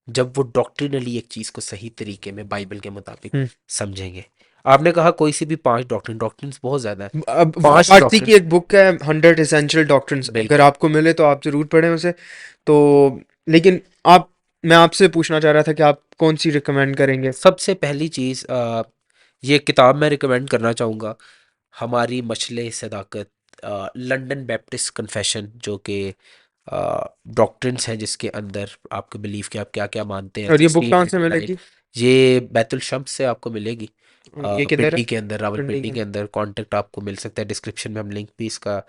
जब वो डॉक्ट्रिनली एक चीज़ को सही तरीके में बाइबल के मुताबिक हम्म। समझेंगे। आपने कहा कोई सी भी 5 डॉक्ट्रिन्स बहुत ज़्यादा है। अब 5 वाटसी की डॉक्ट्रिन्स, एक बुक है 100 एसेंशियल डॉक्ट्रिन्स, अगर बिल्कुल। आपको मिले तो आप ज़रूर पढ़ें उसे। तो लेकिन आप मैं आपसे पूछना चाह रहा था कि आप कौन सी रिकमेंड करेंगे। सबसे पहली चीज़, ये किताब मैं रिकमेंड करना चाहूँगा, हमारी मशले सदाकत, लंदन बैप्टिस्ट कन्फेशन, जो कि डॉक्ट्रिन्स हैं जिसके अंदर आपके बिलीव के आप क्या क्या मानते हैं, और ये बुक कहाँ से 1689। मिलेगी? ये बैतुल शम्स से आपको मिलेगी। ये किधर है? पिंडी के अंदर, पिंडी रावलपिंडी के के अंदर। कॉन्टेक्ट आपको मिल सकता है, डिस्क्रिप्शन में हम लिंक भी इसका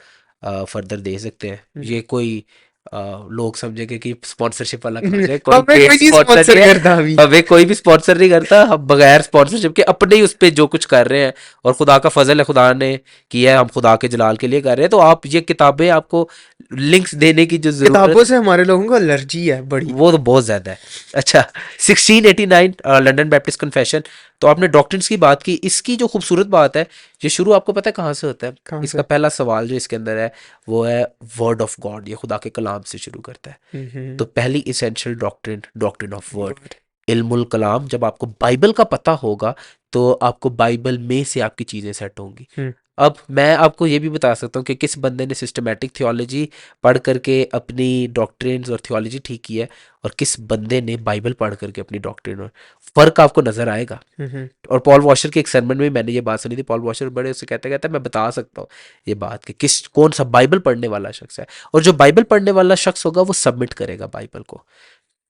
फर्दर दे सकते हैं। अंदर। ये कोई लोग समझेंगे कि स्पॉन्सरशिप वाला काम है, कोई हमें पेड कोई नहीं स्पॉन्सर नहीं स्पॉन्सर है। करता अभी। हमें कोई भी स्पॉन्सर नहीं करता, हम बगैर स्पॉन्सरशिप के अपने ही उस पे जो कुछ कर रहे हैं, और खुदा का फजल है, खुदा ने किया है, हम खुदा के जलाल के लिए कर रहे हैं। तो आप ये किताबें, आपको लिंक्स देने की जो किताबों ज़रूरत है से हमारे लोगों को एलर्जी है बड़ी। वो तो बहुत ज़्यादा है। अच्छा, 1689 लंदन बैप्टिस्ट कन्फेशन। तो आपने डॉक्ट्रिन्स की बात की, इसकी जो खूबसूरत बात है, ये शुरू आपको पता है कहाँ से होता है? कहाँ इसका से? पहला सवाल जो इसके अंदर है वो है वर्ड ऑफ गॉड, ये खुदा के कलाम से शुरू करता है। तो हम्म। पहली essential doctrine, doctrine of word, word. इल्मुल कलाम। जब आपको बाइबल का पता होगा तो आपको बाइबल में से आपकी चीज़ें सेट होंगी। हम्म। अब मैं आपको ये भी बता सकता हूँ कि किस बंदे ने सिस्टमैटिक थियोलॉजी पढ़ करके अपनी डॉक्ट्रिन्स और थियोलॉजी ठीक की है, और किस बंदे ने बाइबल पढ़ करके अपनी डॉक्ट्रिन, और फ़र्क आपको नज़र आएगा। हम्म। और पॉल वॉशर के एक सरमन में मैंने ये बात सुनी थी। पॉल वॉशर बड़े उससे कहते कहते मैं बता सकता हूँ ये बात कि किस कौन सा बाइबल पढ़ने वाला शख्स है, और जो बाइबल पढ़ने वाला शख्स होगा वो सबमिट करेगा बाइबल को।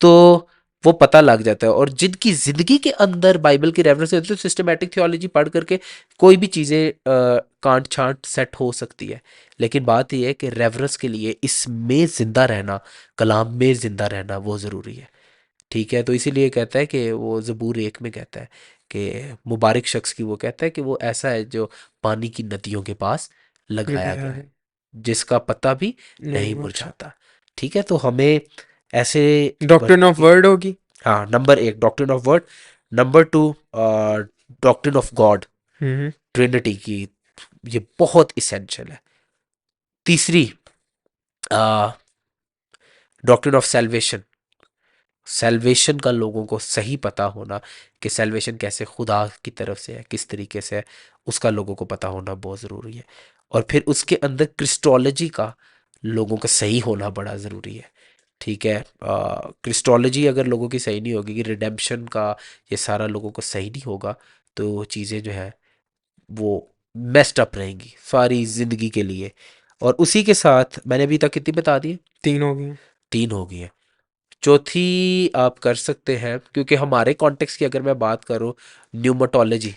तो वो पता लग जाता है, और जिनकी ज़िंदगी के अंदर बाइबल की रेफरेंस होती है, तो सिस्टमैटिक थियोलॉजी पढ़ करके कोई भी चीज़ें कांट छांट सेट हो सकती है। लेकिन बात यह है कि रेफरेंस के लिए इसमें ज़िंदा रहना, कलाम में ज़िंदा रहना वो ज़रूरी है। ठीक है, तो इसीलिए कहता है कि वो ज़बूर 1 में कहता है कि मुबारक शख्स की, वो कहता है कि वो ऐसा है जो पानी की नदियों के पास लगाया लगाया गया है, है, जिसका पत्ता भी नहीं नहीं मुरझा। मुरझाता। ठीक है, तो हमें ऐसे डॉक्ट्रिन बंदों ऑफ की, वर्ड होगी। हाँ, number 1 doctrine of word, number 2 doctrine of God, hmm. Trinity की, ये बहुत इसेंशियल है। तीसरी, डॉक्ट्रिन ऑफ सेल्वेशन, सेल्वेशन का लोगों को सही पता होना कि सेल्वेशन कैसे खुदा की तरफ से है, किस तरीके से है, उसका लोगों को पता होना बहुत ज़रूरी है। और फिर उसके अंदर क्रिस्टोलॉजी का लोगों का सही होना बड़ा ज़रूरी है। ठीक है, क्रिस्टोलॉजी अगर लोगों की सही नहीं होगी, कि रिडेम्पशन का ये सारा लोगों को सही नहीं होगा, तो चीज़ें जो है वो मेस्ड अप रहेंगी सारी ज़िंदगी के लिए। और उसी के साथ मैंने अभी तक कितनी बता दी है? 3 होगी। 3 हो गई है। चौथी आप कर सकते हैं, क्योंकि हमारे कॉन्टेक्स्ट की अगर मैं बात करूं, न्यूमेटोलॉजी,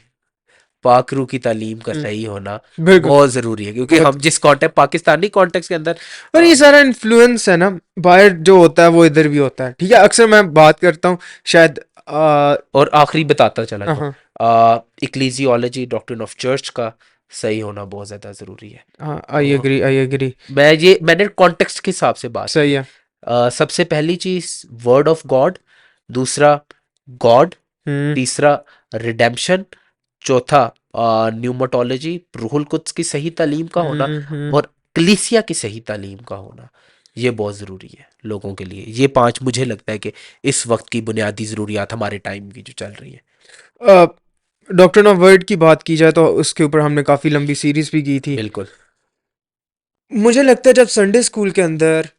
पाक रू की तालीम का हम्म, सही होना बिल्कुल। बहुत ज़रूरी है, क्योंकि बहुत। हम जिस कॉन्टेक्ट पाकिस्तानी कॉन्टेक्स्ट के अंदर और ये अ, सारा इन्फ्लुएंस है ना, बाहर जो होता है वो इधर भी होता है, ठीक है। अक्सर मैं बात करता हूँ शायद और आखिरी बताता चला हाँ जाऊँ, हाँ इक्लीसियोलॉजी, डॉक्ट्रिन ऑफ चर्च का सही होना बहुत ज़्यादा ज़रूरी है। हाँ, आई तो एग्री, आई एग्री। मैंने कॉन्टेक्स्ट के हिसाब से बात की सही है। है। सबसे पहली चीज़ वर्ड ऑफ गॉड, दूसरा गॉड, हम्म तीसरा रिडेम्पशन, चौथा न्यूमेटोलॉजी, रूहुल कुद्स की सही तालीम का होना, हम्म। और कलीसिया की सही तालीम का होना। ये बहुत ज़रूरी है लोगों के लिए। ये पांच मुझे लगता है कि इस वक्त की बुनियादी ज़रूरियात हमारे टाइम की जो चल रही है। डॉक्टर ऑफ वर्ड की बात की जाए तो उसके ऊपर हमने काफ़ी लंबी सीरीज भी की थी। बिल्कुल। मुझे लगता है जब संडे स्कूल के अंदर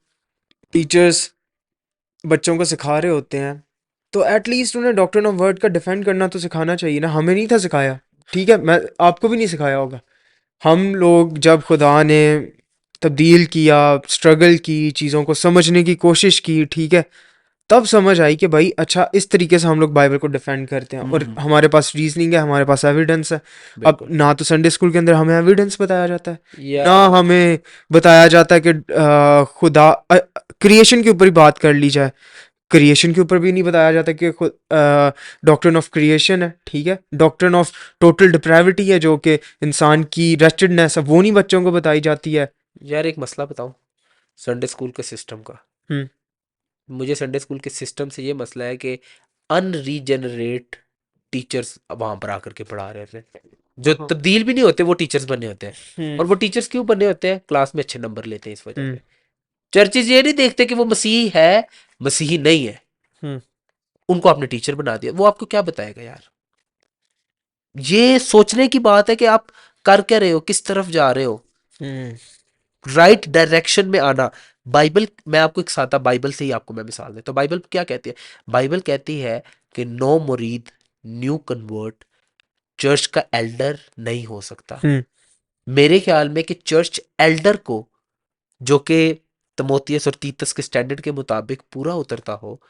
टीचर्स बच्चों को सिखा रहे होते हैं, तो एटलीस्ट उन्हें डॉक्टर ऑफ वर्ड का डिफेंड करना तो सिखाना चाहिए ना। हमें नहीं था सिखाया, ठीक है, मैं आपको भी नहीं सिखाया होगा। हम लोग जब खुदा ने तब्दील किया, स्ट्रगल की, चीज़ों को समझने की कोशिश की, ठीक है, तब समझ आई कि भाई अच्छा इस तरीके से हम लोग बाइबल को डिफेंड करते हैं, और हम्म। हमारे पास रीजनिंग है, हमारे पास एविडेंस है। अब बिल्कुल। ना तो संडे स्कूल के अंदर हमें एविडेंस बताया जाता है, या ना हमें बताया जाता है कि खुदा क्रिएशन के ऊपर ही बात कर ली जाए। क्रिएशन के ऊपर भी नहीं बताया जाता कि खुद डॉक्ट्रिन ऑफ क्रिएशन है, ठीक है, डॉक्ट्रिन ऑफ टोटल डिप्रेविटी है जो कि इंसान की रेस्टेडनेस है, वो नहीं बच्चों को बताई जाती है। यार एक मसला बताऊं, संडे स्कूल के सिस्टम का। हम्म मुझे संडे स्कूल के सिस्टम से ये मसला है कि अनरीजेनरेट टीचर्स वहां पर आकर के पढ़ा रहे थे, जो हाँ। तब्दील भी नहीं होते, वो टीचर्स बने होते हैं। हम्म और वो टीचर्स क्यों बने होते हैं? क्लास में अच्छे नंबर लेते हैं इस वजह हम्म से। चर्चिज ये नहीं देखते कि वो मसीही है, मसीही नहीं है, हम्म उनको आपने टीचर बना दिया। वो आपको क्या बताएगा यार? ये सोचने की बात है कि आप कर क्या रहे हो, किस तरफ जा रहे हो, हम्म राइट डायरेक्शन में आना। बाइबल, मैं आपको एक सादा बाइबल से ही आपको मैं मिसाल देता हूँ। बाइबल क्या कहती है? बाइबल कहती है कि नो मुरीद, न्यू कन्वर्ट चर्च का एल्डर नहीं हो सकता। हम्म मेरे ख्याल में कि चर्च एल्डर को, जो कि तमोथियस और तीतस के स्टैंडर्ड के मुताबिक पूरा उतरता हो,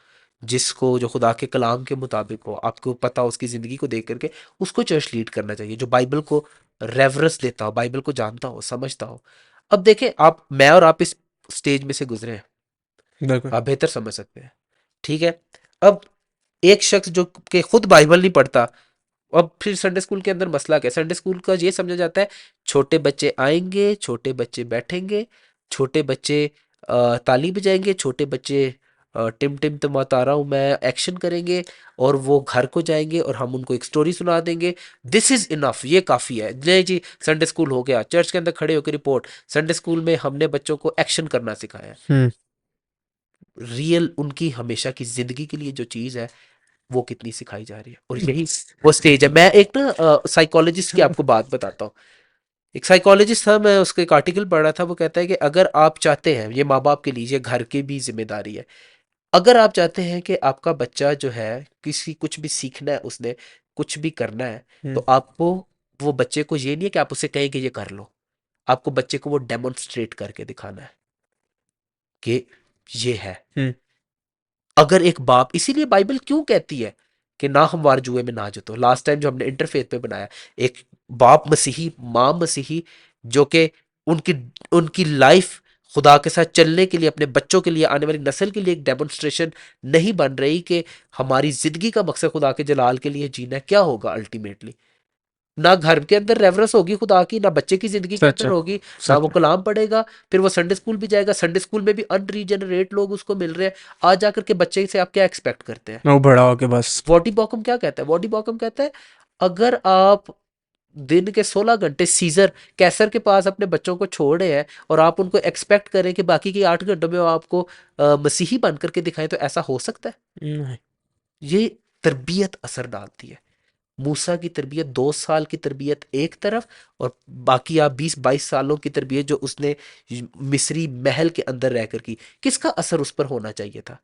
जिसको जो खुदा के कलाम के मुताबिक हो, आपको पता हो उसकी ज़िंदगी को देख करके, उसको चर्च लीड करना चाहिए, जो बाइबल को रेवरेंस देता हो, बाइबल को जानता हो, समझता हो। अब देखें, आप, मैं और आप इस स्टेज में से गुजरे हैं, बिल्कुल। आप बेहतर समझ सकते हैं। ठीक है। अब एक शख्स जो कि खुद बाइबल नहीं पढ़ता, अब फिर संडे स्कूल के अंदर मसला क्या है? संडे स्कूल का ये समझा जाता है, छोटे बच्चे आएंगे, छोटे बच्चे बैठेंगे, छोटे बच्चे ताली बजाएंगे, छोटे बच्चे टिम टिम तमाता रहा हूँ मैं एक्शन करेंगे, और वो घर को जाएंगे और हम उनको एक स्टोरी सुना देंगे। दिस इज इनफ, ये काफ़ी है। नहीं जी, संडे स्कूल हो गया, चर्च के अंदर खड़े होकर रिपोर्ट, संडे स्कूल में हमने बच्चों को एक्शन करना सिखाया है। हम्म रियल उनकी हमेशा की जिंदगी के लिए जो चीज़ है, वो कितनी सिखाई जा रही है, और यही वो स्टेज है। मैं एक ना साइकोलॉजिस्ट की आपको बात बताता हूँ। एक साइकोलॉजिस्ट था, मैं उसका एक आर्टिकल पढ़ रहा था, वो कहता है कि अगर आप चाहते हैं, ये माँ बाप के लिए घर की भी जिम्मेदारी है, अगर आप चाहते हैं कि आपका बच्चा जो है, किसी कुछ भी सीखना है, उसने कुछ भी करना है, हम्म तो आपको, वो बच्चे को ये नहीं है कि आप उसे कहें कि ये कर लो, आपको बच्चे को वो डेमोन्स्ट्रेट करके दिखाना है कि ये है। हम्म अगर एक बाप, इसीलिए बाइबल क्यों कहती है कि ना हमवार जुए में ना जुतो। लास्ट टाइम जो हमने इंटरफेथ पे बनाया, एक बाप मसीही, माँ मसीही, जो कि उनकी उनकी लाइफ खुदा के साथ चलने के लिए, अपने बच्चों के लिए, आने वाली नस्ल के लिए एक डेमोन्स्ट्रेशन नहीं बन रही कि हमारी जिंदगी का मकसद खुदा के जलाल के लिए जीना है। क्या होगा अल्टीमेटली? ना घर के अंदर रेफरेंस होगी खुदा की, ना बच्चे की जिंदगी के सच अंदर है, होगी, ना वो सच है। कलाम पढ़ेगा। फिर वो संडे स्कूल भी जाएगा, संडे स्कूल में भी अनरीजनरेट लोग उसको मिल रहे हैं। आज जाकर के बच्चे से आप क्या एक्सपेक्ट करते हैं? वो बड़ा हो के बस। वॉटी बॉकम क्या कहता है? वॉटी बॉकम कहता है, अगर आप दिन के 16 घंटे सीजर कैसर के पास अपने बच्चों को छोड़ रहे हैं, और आप उनको एक्सपेक्ट करें कि बाकी के 8 घंटों में वो आपको मसीही बन करके दिखाएं, तो ऐसा हो सकता है? नहीं। ये तरबियत असर डालती है। मूसा की तरबियत, 2 साल की तरबियत एक तरफ, और बाकी आप 20-22 सालों की तरबियत जो उसने मिस्री महल के अंदर रहकर की, किसका असर उस पर होना चाहिए था?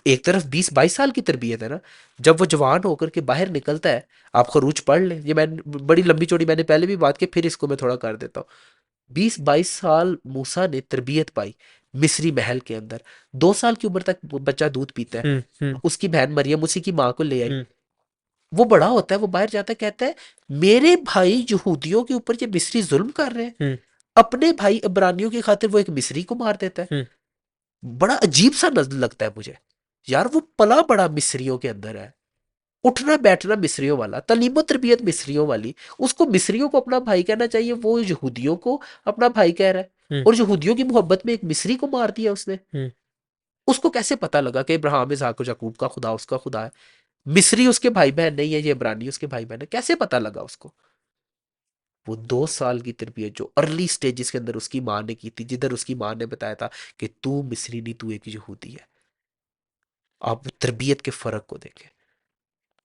एक तरफ 20-22 साल की तरबियत है ना, जब वो जवान होकर के बाहर निकलता है। आप खरूज पढ़ लें, ये मैंने बड़ी लंबी चौड़ी मैंने पहले भी बात की, फिर इसको मैं थोड़ा कर देता हूँ। 20-22 साल मूसा ने तरबियत पाई, मिस्री महल के अंदर 2 साल की उम्र तक वो बच्चा दूध पीता है। हम्म। उसकी बहन मरियम उसी की माँ को ले आई। हम्म। वो बड़ा होता है, वो बाहर जाता है, कहता है मेरे भाई यहूदियों के ऊपर ये मिस्री जुल्म कर रहे हैं। हम्म। अपने भाई इब्रानियों की खातिर वो एक मिस्री को मार देता है। हम्म। बड़ा अजीब सा लगता है मुझे। यार वो पला बड़ा मिस्रियों के अंदर है, उठना बैठना मिस्रियों वाला, तालीम तरबियत मिस्रियों वाली। उसको मिस्रियों को अपना भाई कहना चाहिए, वो यहूदियों को अपना भाई कह रहा है। हम्म। और यहूदियों की मोहब्बत में एक मिस्री को मार दिया उसने। हम्म। उसको कैसे पता लगा कि इब्राहिम इसहाक और याकूब का खुदा उसका खुदा है? मिस्री उसके भाई बहन नहीं है, ये इब्रानी उसके भाई बहन है, कैसे पता लगा उसको? वो 2 साल की तरबियत जो अर्ली स्टेजेस के अंदर उसकी माँ ने की थी, जिधर उसकी माँ ने बताया था कि तू मिस्री नहीं, तू एक यहूदी है। आप तरबियत के फर्क को देखें,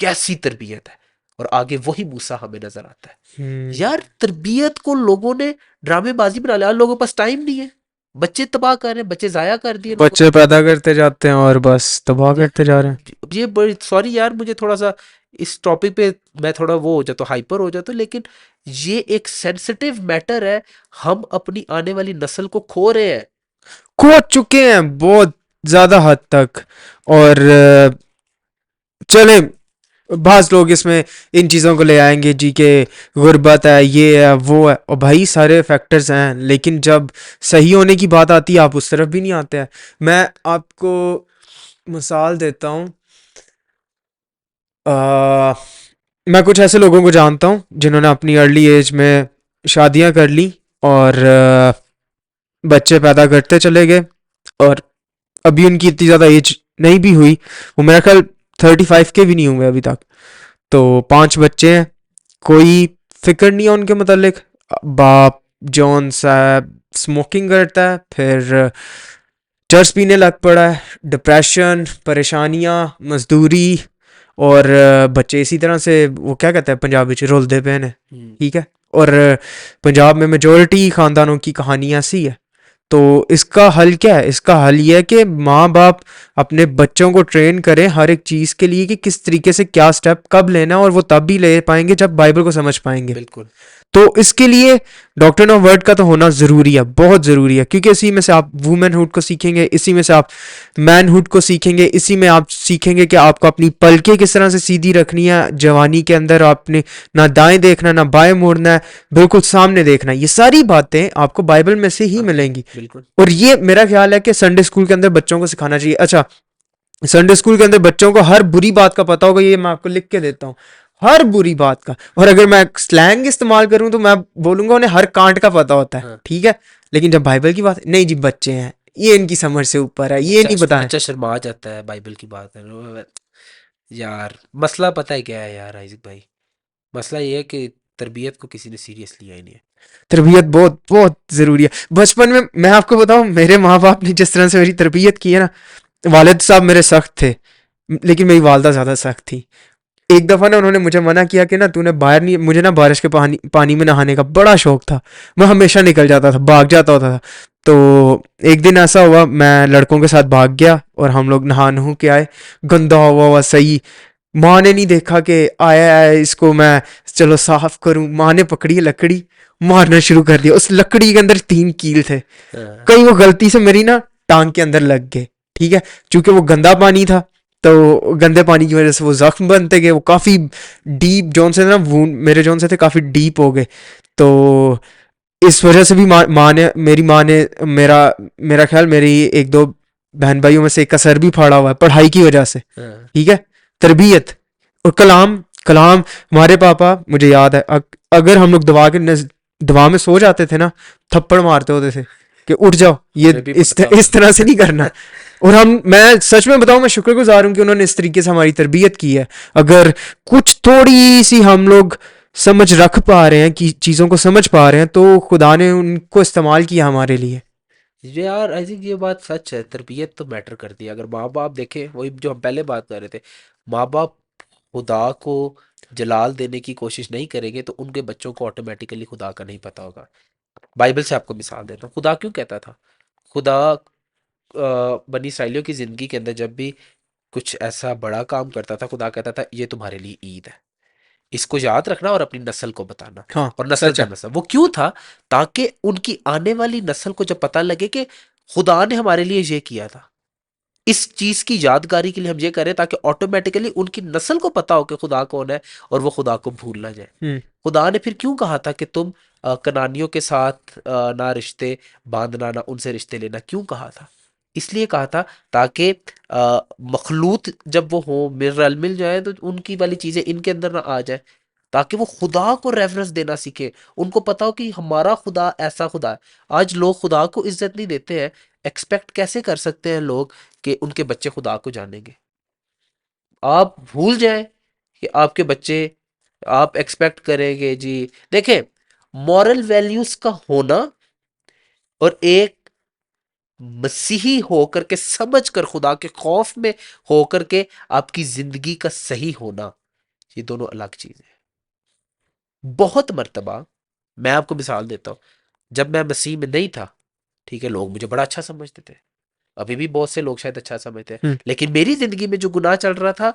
कैसी तरबियत है। और आगे वही मूसा हमें नजर आता है। हम्म। यार तरबियत को लोगों ने ड्रामेबाजी बना लिया, लोगों के पास टाइम नहीं है। बच्चे तबाह कर रहे हैं, बच्चे जाया कर दिए लोगों बच्चे पैदा करते जाते हैं और बस तबाह ने। करते जा रहे हैं। ये बड़ी सॉरी यार, मुझे थोड़ा सा इस टॉपिक पे मैं थोड़ा वो हो जाता हूँ, हाइपर हो जाता हूँ, लेकिन ये एक सेंसिटिव मैटर है। हम अपनी आने वाली नस्ल को खो रहे हैं। खो चुके हैं बहुत ज्यादा हद तक। और चले, बाज़ लोग इसमें इन चीज़ों को ले आएंगे जी के गुर्बत है, ये है वो है, और भाई सारे फैक्टर्स हैं, लेकिन जब सही होने की बात आती है आप उस तरफ भी नहीं आते हैं। मैं आपको मिसाल देता हूँ। आ, मैं कुछ ऐसे लोगों को जानता हूँ जिन्होंने अपनी अर्ली एज में शादियां कर ली और बच्चे पैदा करते चले गए, और अभी उनकी इतनी ज़्यादा एज नहीं भी हुई, वो मेरा ख्याल 35 के भी नहीं हुए अभी तक। तो 5 बच्चे हैं, कोई फिक्र नहीं है उनके मतलब। बाप जॉन साहब स्मोकिंग करता है, फिर चर्च पीने लग पड़ा है, डिप्रेशन, परेशानियाँ, मजदूरी, और बच्चे इसी तरह से वो क्या कहते हैं पंजाबी में रुलते पे ने। हम्म, ठीक है। और पंजाब में मेजोरिटी ख़ानदानों की कहानी ऐसी है। तो इसका हल क्या है? इसका हल ये है कि माँ बाप अपने बच्चों को ट्रेन करें हर एक चीज़ के लिए कि किस तरीके से क्या स्टेप कब लेना है, और वो तब भी ले पाएंगे जब बाइबल को समझ पाएंगे। बिल्कुल। तो इसके लिए डॉक्ट्रिन ऑफ वर्ड का तो होना ज़रूरी है, बहुत ज़रूरी है, क्योंकि इसी में से आप वुमेनहुड को सीखेंगे, इसी में से आप मैनहुड को सीखेंगे, इसी में आप सीखेंगे कि आपको अपनी पलकें किस तरह से सीधी रखनी है जवानी के अंदर। आपने ना दाएं देखना ना बाएं मुड़ना है, बिल्कुल सामने देखना है। ये सारी बातें आपको बाइबल में से ही हाँ, मिलेंगी। बिल्कुल। और ये मेरा ख्याल है कि संडे स्कूल के अंदर बच्चों को सिखाना चाहिए। अच्छा, संडे स्कूल के अंदर बच्चों को हर बुरी बात का पता होगा, ये मैं आपको लिख के देता हूँ, हर बुरी बात का। और अगर मैं स्लैंग इस्तेमाल करूं तो मैं बोलूंगा उन्हें हर कांड का पता होता है। हाँ। ठीक है। लेकिन जब बाइबल की बात, नहीं जी बच्चे हैं, ये इनकी समझ से ऊपर है, ये अच्छा, नहीं पता है। अच्छा शर्मा आ जाता है बाइबल की बात है। यार मसला पता है क्या है यार आइज़िक भाई? मसला ये है कि तरबियत को किसी ने सीरियस लिया ही नहीं है। तरबियत बहुत बहुत जरूरी है। बचपन में मैं आपको बताऊं, मेरे माँ बाप ने जिस तरह से मेरी तरबियत की है ना, वालिद साहब मेरे सख्त थे, लेकिन मेरी वालदा ज्यादा सख्त थी। एक दफा ना उन्होंने मुझे मना किया कि ना तूने बाहर नहीं, मुझे ना बारिश के पानी पानी में नहाने का बड़ा शौक था, मैं हमेशा निकल जाता था, भाग जाता होता था। तो एक दिन ऐसा हुआ, मैं लड़कों के साथ भाग गया और हम लोग नहा नहू के आए, गंदा हुआ हुआ सही। माँ ने नहीं देखा कि आया है इसको मैं चलो साफ करूं, माँ ने पकड़ी लकड़ी, मारना शुरू कर दिया। उस लकड़ी के अंदर 3 कील थे, हाँ, कहीं वो गलती से मेरी ना टांग के अंदर लग गए। ठीक है। चूंकि वो गंदा पानी था, तो गंदे पानी की वजह से वो जख्म बनते गए, वो काफ़ी डीप जोन से ना, वूंड मेरे जोन से थे काफ़ी डीप हो गए। तो इस वजह से भी माँ ने, मेरी माँ ने, मेरा मेरा ख्याल मेरी एक दो बहन भाइयों में से एक का सर भी फाड़ा हुआ है पढ़ाई की वजह से। हाँ। ठीक है। तरबियत और कलाम, कलाम हमारे पापा, मुझे याद है, अगर हम लोग दवा में सो जाते थे ना, थप्पड़ मारते होते थे कि उठ जाओ, ये मुझे भी पता था। इस तरह से नहीं करना। और मैं सच में बताऊं, मैं शुक्रगुजार हूं कि उन्होंने इस तरीके से हमारी तरबियत की है। अगर कुछ थोड़ी सी हम लोग समझ रख पा रहे हैं, कि चीज़ों को समझ पा रहे हैं, तो खुदा ने उनको इस्तेमाल किया हमारे लिए। ये यार आई थिंक ये बात सच है, तरबियत तो मैटर करती है। अगर माँ बाप देखें, वही जो हम पहले बात कर रहे थे, माँ बाप खुदा को जलाल देने की कोशिश नहीं करेंगे तो उनके बच्चों को ऑटोमेटिकली खुदा का नहीं पता होगा। बाइबल से आपको मिसाल देता हूँ, खुदा क्यों कहता था? खुदा बनी इसराइलियों की ज़िंदगी के अंदर जब भी कुछ ऐसा बड़ा काम करता था, खुदा कहता था ये तुम्हारे लिए ईद है, इसको याद रखना और अपनी नस्ल को बताना। हाँ, और नस्ल सच दर है। नस्ल वो क्यों था? ताकि उनकी आने वाली नस्ल को जब पता लगे कि खुदा ने हमारे लिए ये किया था, इस चीज की यादगारी के लिए हम ये करें ताकि ऑटोमेटिकली उनकी नस्ल को पता हो कि खुदा कौन है और वो खुदा को भूल ना जाए। हम्म। खुदा ने फिर क्यों कहा था कि तुम कनानियों के साथ ना रिश्ते बांधना ना उनसे रिश्ते लेना, क्यों कहा था? इसलिए कहा था ताकि मखलूत जब वो हो मिल मिल जाए तो उनकी वाली चीजें इनके अंदर ना आ जाए, ताकि वो खुदा को रेफरेंस देना सीखे, उनको पता हो कि हमारा खुदा ऐसा खुदा है। आज लोग खुदा को इज्जत नहीं देते हैं, एक्सपेक्ट कैसे कर सकते हैं लोग कि उनके बच्चे खुदा को जानेंगे? आप भूल जाएं कि आपके बच्चे, आप एक्सपेक्ट करेंगे जी। देखें, मॉरल वैल्यूज का होना और एक मसीही होकर के समझ कर खुदा के खौफ में होकर के आपकी जिंदगी का सही होना, ये दोनों अलग चीज है। बहुत मर्तबा मैं आपको मिसाल देता हूं, जब मैं मसीह में नहीं था, ठीक है, लोग मुझे बड़ा अच्छा समझते थे, अभी भी बहुत से लोग शायद अच्छा समझते हैं, हम्म। लेकिन मेरी जिंदगी में जो गुनाह चल रहा था,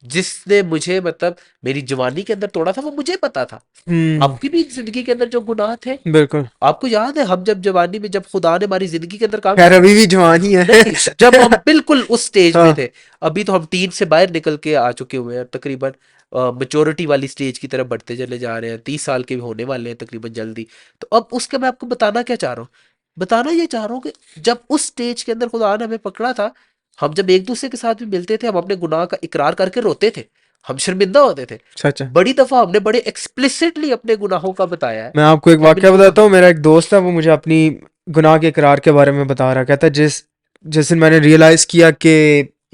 जिसने मुझे मतलब मेरी जवानी के अंदर तोड़ा था, वो मुझे पता था। हम्म। आपकी भी जिंदगी के अंदर जो गुनाह थे, बिल्कुल। आपको याद है हम जब जवानी में, जब खुदा ने हमारी जिंदगी के अंदर काम खैर किया, अभी भी जवानी है। नहीं, जब हम बिल्कुल उस स्टेज में हाँ। थे, अभी तो हम टीन से बाहर निकल के आ चुके हुए हैं, तकरीबन मेच्योरिटी वाली स्टेज की तरफ बढ़ते चले जा रहे हैं, 30 साल के भी होने वाले हैं तकरीबन जल्दी। तो अब उसका मैं आपको बताना क्या चाह रहा हूँ, बताना ये चाह रहा हूँ कि जब उस स्टेज के अंदर खुदा ने हमें पकड़ा था, हम जब एक दूसरे के साथ भी मिलते थे, हम अपने गुनाह का इकरार करके रोते थे, हम शर्मिंदा होते थे। सच है। बड़ी दफा हमने बड़े एक्सप्लिसिटली अपने गुनाहों का बताया है मैं आपको एक कि हम इन वाकया गुनाह। बताता हूँ। मेरा एक दोस्त है, वो मुझे अपनी गुनाह के इकरार के बारे में बता रहा, कहता जिस दिन मैंने रियलाइज़ किया कि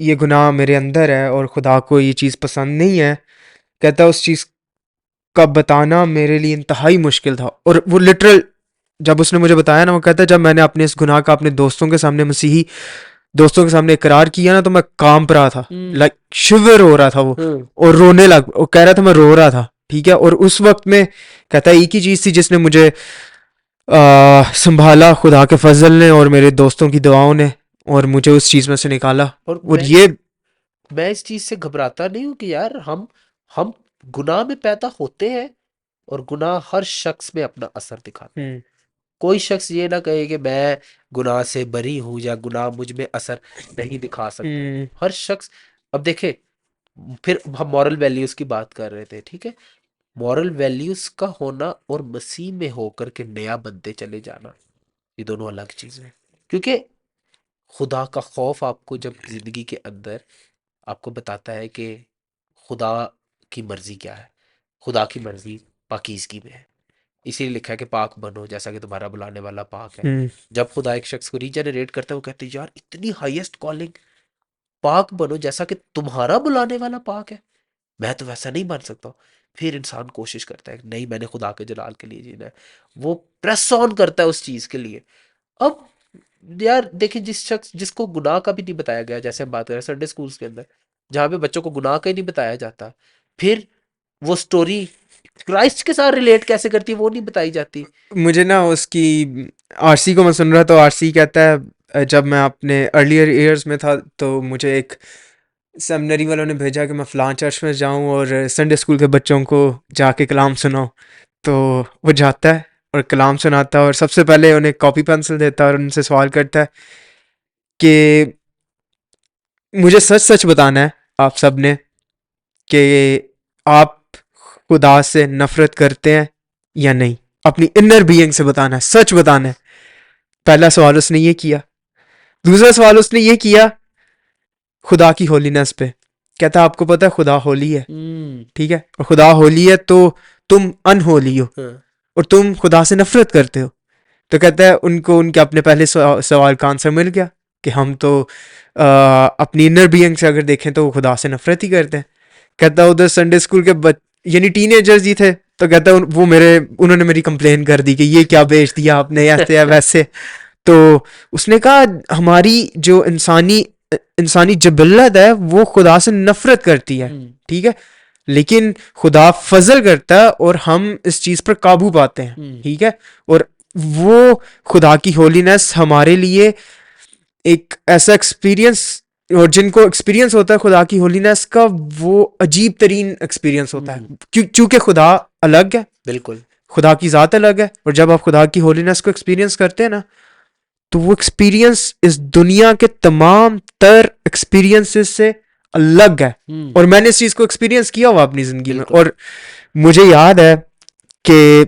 ये गुनाह मेरे अंदर है और खुदा को ये चीज़ पसंद नहीं है, कहता उस चीज़ का बताना मेरे लिए इंतहाई मुश्किल था। और वो लिटरल, जब उसने मुझे बताया ना, वो कहता जब मैंने अपने इस गुनाह का अपने दोस्तों के सामने, मसीही दोस्तों के सामने इकरार किया ना, तो मैं कांप रहा था, हम्म। लाइक शिवर हो रहा था वो, हम्म। और रोने लग, वो कह रहा था मैं रो रहा था, ठीक है। और उस वक्त में कहता एक ही चीज़ थी जिसने मुझे संभाला, खुदा के फजल ने और मेरे दोस्तों की दुआओं ने, और मुझे उस चीज़ में से निकाला। और और ये मैं इस चीज से घबराता नहीं हूं कि यार हम गुनाह में पैदा होते हैं, और गुनाह हर शख्स में अपना असर दिखाता है। हम्म। कोई शख्स ये ना कहे कि मैं गुनाह से बरी हूं या गुनाह मुझ में असर नहीं दिखा सकता। हम्म। हर शख्स, अब देखे, फिर हम मॉरल वैल्यूज की बात कर रहे थे, ठीक है, मॉरल वैल्यूज का होना और मसीह में होकर के नया बनते चले जाना, ये दोनों अलग चीजें हैं। क्योंकि खुदा का खौफ आपको जब जिंदगी के अंदर आपको बताता है कि खुदा की मर्जी क्या है, खुदा की मर्जी पाकीज़गी में है। इसीलिए लिखा है कि पाक बनो जैसा कि तुम्हारा बुलाने वाला पाक है। हम्म। जब खुदा एक शख्स को रीजनरेट करता है, वो कहते हैं यार इतनी हाईएस्ट कॉलिंग, पाक बनो जैसा कि तुम्हारा बुलाने वाला पाक है, मैं तो वैसा नहीं बन सकता। फिर इंसान कोशिश करता है नहीं, मैंने खुदा के जलाल के लिए जीना है, वो प्रेस ऑन करता है उस चीज़ के लिए। अब यार देखिए, जिस शख्स जिसको गुनाह का भी नहीं बताया गया, जैसे हम बात करें संडे स्कूल्स के अंदर, जहाँ पे बच्चों को गुनाह का ही नहीं बताया जाता, फिर वो स्टोरी क्राइस्ट के साथ रिलेट कैसे करती है वो नहीं बताई जाती। मुझे ना उसकी, आरसी को मैं सुन रहा, तो आरसी कहता है जब मैं अपने अर्लियर ईयर्स में था, तो मुझे एक सेमिनरी वालों ने भेजा कि मैं फ़लाँ चर्च में जाऊं और संडे स्कूल के बच्चों को जाके कलाम सुनाऊं। तो वो जाता है और कलाम सुनाता है, और सबसे पहले उन्हें कॉपी पेंसिल देता है और उनसे सवाल करता है कि मुझे सच सच बताना है आप सब ने कि आप खुदा से नफरत करते हैं या नहीं। अपनी इनर बीइंग से बताना है, सच बताना है। पहला सवाल उसने ये किया। दूसरा सवाल उसने ये किया खुदा की होलीनेस पे। कहता आपको पता है खुदा होली है, हम्म। ठीक है, और खुदा होली है तो तुम अनहोली हो हाँ। और तुम खुदा से नफरत करते हो। तो कहता है उनको उनके अपने पहले सवाल का आंसर मिल गया कि हम तो अपनी इनर बीइंग से अगर देखें तो वो खुदा से नफरत ही करते हैं। कहता है उधर संडे स्कूल के यानी टीनेजर्स ही थे, तो कहता है वो उन्होंने मेरी कंप्लेन कर दी कि ये क्या बेच दिया आपने, ऐसे या वैसे। तो उसने कहा हमारी जो इंसानी इंसानी जबिल्लत है वो खुदा से नफरत करती है, हम्म। ठीक है, लेकिन खुदा फजल करता है और हम इस चीज पर काबू पाते हैं, हम्म। ठीक है। और वो खुदा की होलीनेस हमारे लिए एक ऐसा एक्सपीरियंस, और जिनको एक्सपीरियंस होता है खुदा की होलीनेस का, वो अजीब तरीन एक्सपीरियंस होता है, हम्म। क्योंकि खुदा अलग है, बिल्कुल। खुदा की ज़ात अलग है। और जब आप खुदा की होलीनेस को एक्सपीरियंस करते हैं ना, तो वो एक्सपीरियंस इस दुनिया के तमाम तर एक्सपीरियंसेस से अलग है। और मैंने इस चीज को एक्सपीरियंस किया हुआ अपनी जिंदगी में। बिल्कुल। और मुझे याद है कि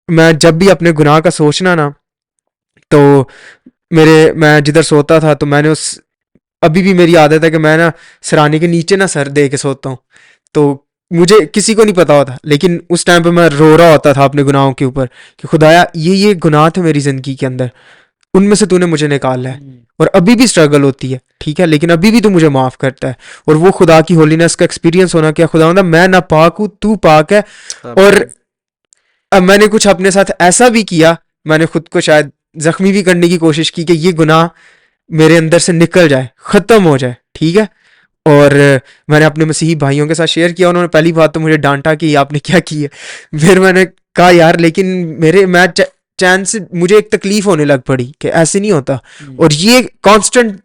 मैं जब भी अपने गुनाह का सोचना ना, तो मैं जिधर सोता था, तो मैंने उस अभी भी मेरी आदत है कि मैं ना सराहने के नीचे ना सर दे के सोता हूँ। तो मुझे किसी को नहीं पता होता, लेकिन उस टाइम पे मैं रो रहा होता था अपने गुनाहों के ऊपर कि खुदाया ये गुनाह थे मेरी ज़िंदगी के अंदर, उनमें से तूने मुझे निकाला है। और अभी भी स्ट्रगल होती है, ठीक है, लेकिन अभी भी तू मुझे माफ़ करता है। और वो खुदा की होलीनेस का एक्सपीरियंस होना, क्या खुदा मतलब मैं ना पाक हूँ, तू पाक है। और आमीन। अब मैंने कुछ अपने साथ ऐसा भी किया, मैंने खुद को शायद जख्मी भी करने की कोशिश की कि ये गुनाह मेरे अंदर से निकल जाए, ख़त्म हो जाए, ठीक है। और मैंने अपने मसीही भाइयों के साथ शेयर किया। उन्होंने पहली बात तो मुझे डांटा कि आपने क्या की है। फिर मैंने कहा यार, लेकिन मैं चैन से मुझे एक तकलीफ होने लग पड़ी कि ऐसे नहीं होता। और ये कांस्टेंट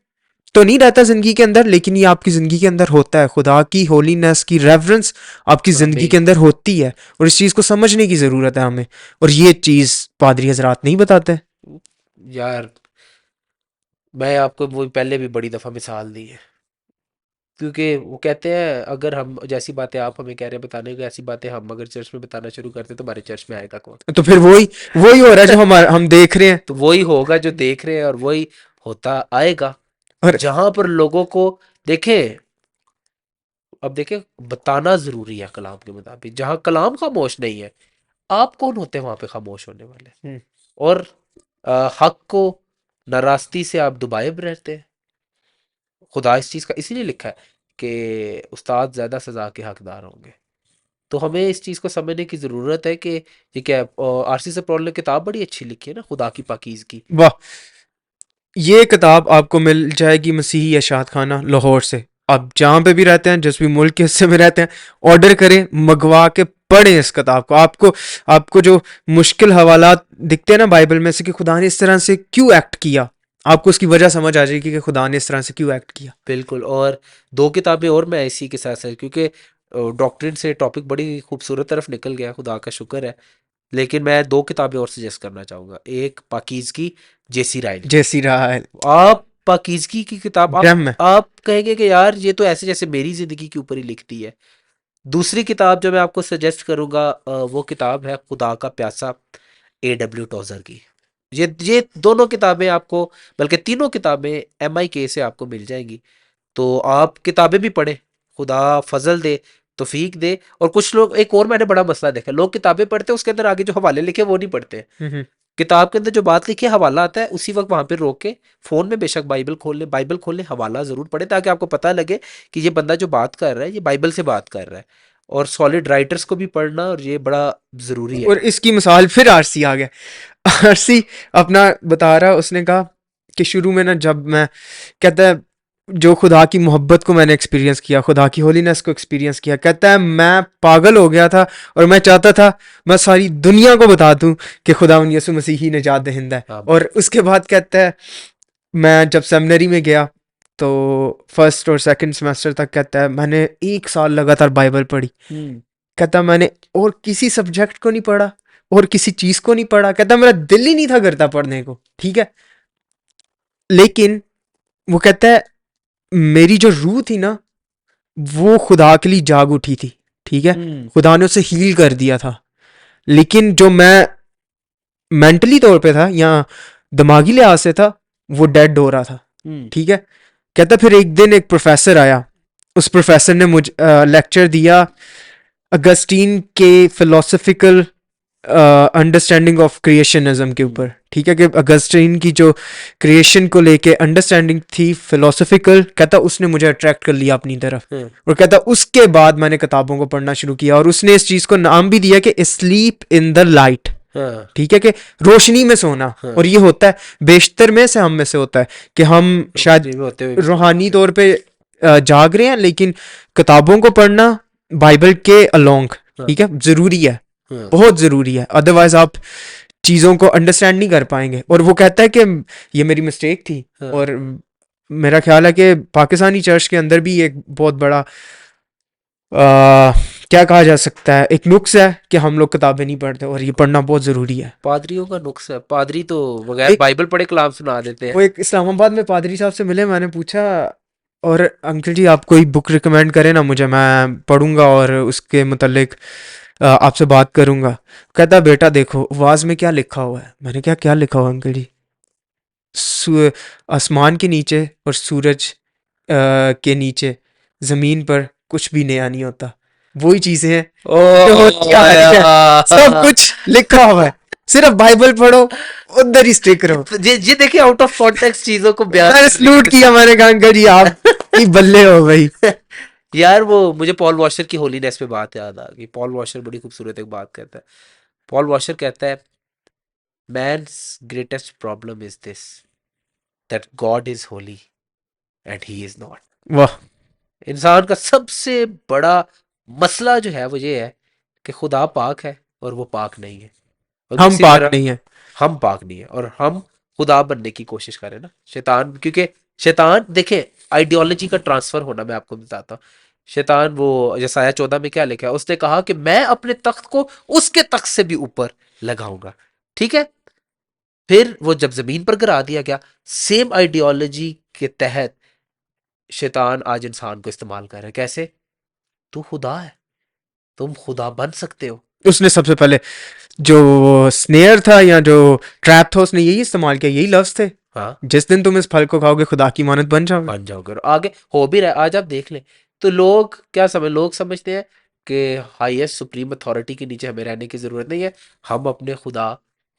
तो नहीं रहता जिंदगी के अंदर, लेकिन ये आपकी जिंदगी के अंदर होता है। खुदा की होलीनेस की रेवरेंस आपकी जिंदगी के आमीन। अंदर होती है, और इस चीज़ को समझने की ज़रूरत है हमें। और ये चीज़ पादरी हजरात नहीं बताते। यार मैं आपको वो पहले भी बड़ी दफ़ा मिसाल दी है, क्योंकि वो कहते हैं अगर हम जैसी बातें आप हमें कह रहे हैं बताने को, ऐसी बातें हम अगर चर्च में बताना शुरू करते तो हमारे चर्च में आएगा कौन? तो फिर वही वही हो रहा है जो हम देख रहे हैं। तो वही होगा जो देख रहे हैं, और वही होता आएगा और जहां पर लोगों को देखें। अब देखें, बताना जरूरी है कलाम के मुताबिक। जहां कलाम खामोश नहीं है, आप कौन होते हैं वहां पे खामोश होने वाले? हम्म, और हक को नाराजगी से आप दुबाए रहते हैं। खुदा इस चीज़ का इसीलिए लिखा है कि उस्ताद ज़्यादा सज़ा के हकदार होंगे। तो हमें इस चीज़ को समझने की ज़रूरत है कि ये क्या आरसी से प्रॉल ने किताब बड़ी अच्छी लिखी है ना, खुदा की पाकीज़गी। वाह, ये किताब आपको मिल जाएगी मसीही इरशाद खाना लाहौर से। आप जहाँ पे भी रहते हैं, जिस भी मुल्क के हिस्से में रहते हैं, ऑर्डर करें, मंगवा के पढ़ें इस किताब को। आपको आपको जो मुश्किल हवालात दिखते हैं ना बाइबल में से कि खुदा ने इस तरह से क्यों एक्ट किया, आपको उसकी वजह समझ आ जाएगी कि खुदा ने इस तरह से क्यों एक्ट किया। बिल्कुल। और दो किताबें और मैं इसी के साथ साथ, क्योंकि डॉक्ट्रिन से टॉपिक बड़ी खूबसूरत तरफ निकल गया, खुदा का शुक्र है। लेकिन मैं दो किताबें और सजेस्ट करना चाहूँगा। एक पाकीज़गी, जेसी राइल की। जैसी रहा है आप पाकीज़गी की किताब ड्रम में। आप कहेंगे कि यार ये तो ऐसे जैसे मेरी ज़िंदगी के ऊपर ही लिखती है। दूसरी किताब जो मैं आपको सजेस्ट करूँगा, वो किताब है खुदा का प्यासा, A.W. टोज़र की। ये दोनों किताबें आपको, बल्कि तीनों किताबें MIK से आपको मिल जाएंगी। तो आप किताबें भी पढ़ें, खुदा फजल दे, तौफीक दे। और कुछ लोग, एक और मैंने बड़ा मसला देखा, लोग किताबें पढ़ते हैं, उसके अंदर आगे जो हवाले लिखे वो नहीं पढ़ते हैं। हम्म, किताब के अंदर जो बात लिखी है, हवाला आता है, उसी वक्त वहां पे रोक के फोन में बेशक बाइबल खोल लें, हवाला जरूर पढ़े, ताकि आपको पता लगे कि ये बंदा जो बात कर रहा है ये बाइबल से बात कर रहा है। और सॉलिड राइटर्स को भी पढ़ना, और ये बड़ा जरूरी है। और इसकी मिसाल फिर आरसी आ गया। आरसी अपना बता रहा, उसने कहा कि शुरू में ना, जब मैं, कहता है, जो खुदा की मोहब्बत को मैंने एक्सपीरियंस किया, खुदा की होलीनेस को एक्सपीरियंस किया, कहता है मैं पागल हो गया था, और मैं चाहता था मैं सारी दुनिया को बता दूं कि खुदा यसु मसीह ही निजात दहिंदा है। आमीन। और उसके बाद कहता है, मैं जब सेमिनरी में गया, तो फर्स्ट और सेकंड सेमेस्टर तक, कहता है मैंने 1 साल लगातार बाइबल पढ़ी। हम्म। कहता मैंने और किसी सब्जेक्ट को नहीं पढ़ा, और किसी चीज को नहीं पढ़ा। कहता मेरा दिल ही नहीं था करता पढ़ने को, ठीक है। लेकिन वो कहता है मेरी जो रूह थी ना, वो खुदा के लिए जाग उठी थी, ठीक है। हम्म। खुदा ने उसे हील कर दिया था। लेकिन जो मैं मेंटली तौर पे था, या दिमागी लिहाज से था, वो डेड हो रहा था, हम्म। ठीक है। कहता फिर एक दिन एक प्रोफेसर आया, उस प्रोफेसर ने मुझे लेक्चर दिया अगस्टीन के फिलोसफिकल अंडरस्टैंडिंग ऑफ क्रिएशनिज्म के ऊपर, ठीक है। कि अगस्टीन की जो क्रिएशन को लेके अंडरस्टैंडिंग थी फिलोसफिकल, कहता उसने मुझे अट्रैक्ट कर लिया अपनी तरफ। हम्म। और कहता उसके बाद मैंने किताबों को पढ़ना शुरू किया, और उसने इस चीज़ को नाम भी दिया कि स्लीप इन द लाइट, हाँ। ठीक है, कि रोशनी में सोना। हाँ। और ये होता है बेशतर में से हम में से होता है कि हम शायद रोशनी में होते हुए भी सो रूहानी जाते तौर पे जाग रहे हैं, लेकिन किताबों को पढ़ना बाइबल के अलोंग, हैं। ठीक है, जरूरी है, हाँ। बहुत ज़रूरी है। अदरवाइज आप चीज़ों को अंडरस्टैंड नहीं कर पाएंगे। और वो कहता है कि ये मेरी मिस्टेक थी। हाँ। और मेरा ख्याल है कि पाकिस्तानी चर्च के अंदर भी एक बहुत बड़ा क्या कहा जा सकता है, एक नुक्स है कि हम लोग किताबें नहीं पढ़ते और ये पढ़ना बहुत ज़रूरी है। पादरियों का नुक्स है, पादरी तो बगैर एक बाइबल पढ़े कलाम सुना देते हैं। वो एक इस्लामाबाद में पादरी साहब से मिले, मैंने पूछा और अंकल जी आप कोई बुक रिकमेंड करें ना मुझे, मैं पढ़ूंगा और उसके मुतालिक आपसे बात करूंगा। कहता बेटा देखो वाज में क्या लिखा हुआ है। मैंने क्या क्या लिखा हुआ है अंकल जी? सू- आसमान के नीचे और सूरज के नीचे ज़मीन पर कुछ भी नया नहीं होता, वही चीज़ें हैं जो होती ओ आ रही हैं, सब यार कुछ लिखा हुआ है, सिर्फ बाइबल पढ़ो, उधर ही स्टिक रहो। ये देखिए आउट ऑफ कॉन्टेक्स्ट चीजों को बयान मैंने करने की सलूट किया, मैंने कहा अंकल जी आप ही बल्ले हो भाई। यार वो मुझे पॉल वॉशर की होलीनेस पे बात याद आ गई। पॉल वॉशर बड़ी खूबसूरत एक बात कहता है। पॉल वॉशर कहता है man's greatest problem is this, that God is holy and he is not. वाह। इंसान का सबसे बड़ा मसला जो है वो ये है कि खुदा पाक है और वो पाक नहीं है। और हम किसी पाक तरह नहीं है। हम पाक नहीं है और हम खुदा बनने की कोशिश करें ना। शैतान, क्योंकि शैतान देखे आइडियोलॉजी का ट्रांसफर होना मैं आपको बताता हूँ। शैतान वो यसाया 14 में क्या लिखा है, उसने कहा कि मैं अपने तख्त को उसके तख्त से भी ऊपर लगाऊंगा। ठीक है, फिर वो जब जमीन पर गिरा दिया गया, सेम आइडियोलॉजी के तहत शैतान आज इंसान को इस्तेमाल कर रहा है। कैसे? तू खुदा है, तुम खुदा बन सकते हो। उसने सबसे पहले जो स्नेयर था या जो ट्रैप था उसने यही इस्तेमाल किया, यही लफ्ज थे, हाँ, जिस दिन तुम इस फल को खाओगे खुदा की मानत बन जाओगे। बन जाओगे और आगे हो भी रहा है। आज आप देख लें तो लोग क्या समझ लोग समझते हैं कि हाईएस्ट सुप्रीम अथॉरिटी के नीचे हमें रहने की ज़रूरत नहीं है, हम अपने खुदा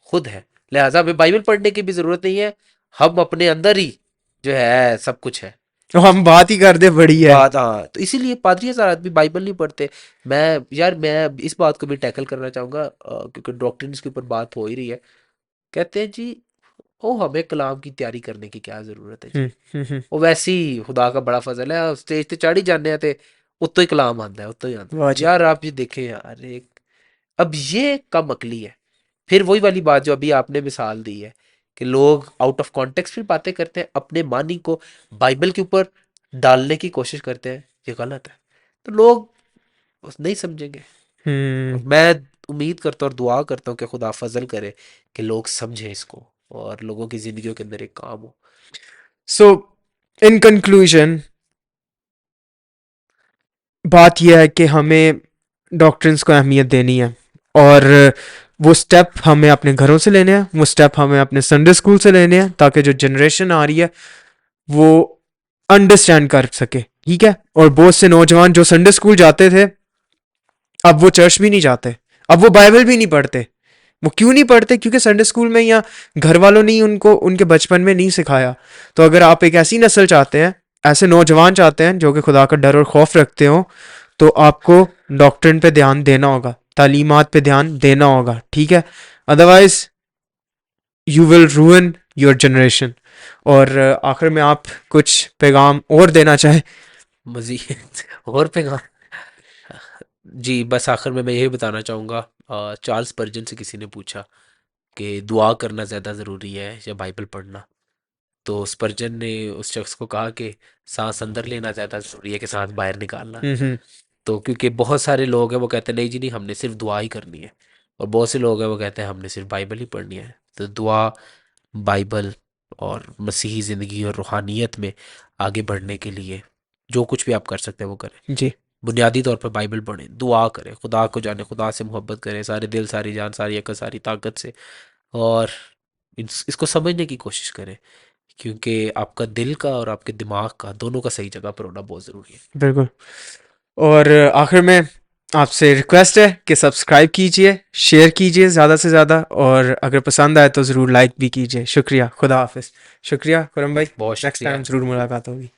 खुद हैं, लिहाजा हमें बाइबल पढ़ने की भी ज़रूरत नहीं है, हम अपने अंदर ही जो है सब कुछ है। तो हम बात ही कर दे बड़ी है। बात, हाँ, तो इसीलिए पादरी हज़ारात भी बाइबल नहीं पढ़ते। मैं इस बात को भी टैकल करना चाहूँगा क्योंकि डॉक्ट्रिन्स के ऊपर बात हो ही रही है। कहते हैं जी ओ हमें कलाम की तैयारी करने की क्या ज़रूरत है जी, हम्म। ਉਹ ਵੈਸੇ ਹੀ खुदा का बड़ा फजल है, स्टेज ਤੇ चढ़ ही जाते हैं, तो उत्तों ही कलाम आंदा है, उत्तों ही आंदा है। वाह जी। यार आप ये देखें यार, एक अब ये कम अकली है। फिर वही वाली बात जो अभी आपने मिसाल दी है कि लोग आउट ऑफ कॉन्टेक्स्ट फिर बातें करते हैं, अपने मानी को बाइबल के ऊपर डालने की कोशिश करते हैं, ये गलत है। तो लोग नहीं समझेंगे। और हम्म। मैं उम्मीद करता हूँ और दुआ करता हूँ कि खुदा फजल करे कि लोग समझें इसको और लोगों की ज़िंदगियों के अंदर एक काम हो। सो इन कंक्लूजन बात यह है कि हमें डॉक्ट्रिन्स को अहमियत देनी है और वो स्टेप हमें अपने घरों से लेने हैं, वो स्टेप हमें अपने संडे स्कूल से लेने हैं, ताकि जो जनरेशन आ रही है वो अंडरस्टैंड कर सके। ठीक है, और बहुत से नौजवान जो संडे स्कूल जाते थे अब वो चर्च भी नहीं जाते, अब वो बाइबल भी नहीं पढ़ते। वो क्यों नहीं पढ़ते? क्योंकि संडे स्कूल में या घर वालों ने उनको उनके बचपन में नहीं सिखाया। तो अगर आप एक ऐसी नस्ल चाहते हैं, ऐसे नौजवान चाहते हैं जो कि खुदा का डर और खौफ रखते हो, तो आपको डॉक्ट्रिन पे ध्यान देना होगा, तालीमात पे ध्यान देना होगा। ठीक है, otherwise you will रूइन your generation. और आखिर में आप कुछ पैगाम और देना चाहें? मजीद और पैगाम, जी बस आखिर में मैं यही बताना चाहूँगा। चार्ल्स स्पर्जन से किसी ने पूछा कि दुआ करना ज़्यादा ज़रूरी है या बाइबल पढ़ना, तो स्पर्जन ने उस शख्स को कहा कि सांस अंदर लेना ज़्यादा ज़रूरी है कि सांस बाहर निकालना। हम्म। तो क्योंकि बहुत सारे लोग हैं वो कहते हैं नहीं जी नहीं, हमने सिर्फ दुआ ही करनी है, और बहुत से लोग हैं वो कहते हैं हमने सिर्फ बाइबल ही पढ़नी है। तो दुआ, बाइबल और मसीही ज़िंदगी और रूहानियत में आगे बढ़ने के लिए जो कुछ भी आप कर सकते हैं वो करें। जी। बुनियादी तौर पर बाइबल पढ़ें, दुआ करें, खुदा को जाने, खुदा से मोहब्बत करें सारे दिल, सारी जान, सारी अकल, सारी ताकत से, और इसको समझने की कोशिश करें, क्योंकि आपका दिल का और आपके दिमाग का दोनों का सही जगह पर होना बहुत ज़रूरी है। बिल्कुल। और आखिर में आपसे रिक्वेस्ट है कि सब्सक्राइब कीजिए, शेयर कीजिए ज़्यादा से ज़्यादा, और अगर पसंद आए तो ज़रूर लाइक भी कीजिए। शुक्रिया, खुदा हाफिज़। शुक्रिया खुरम भाई, बहुत नेक्स्ट शुक्रिया। टाइम ज़रूर मुलाकात होगी।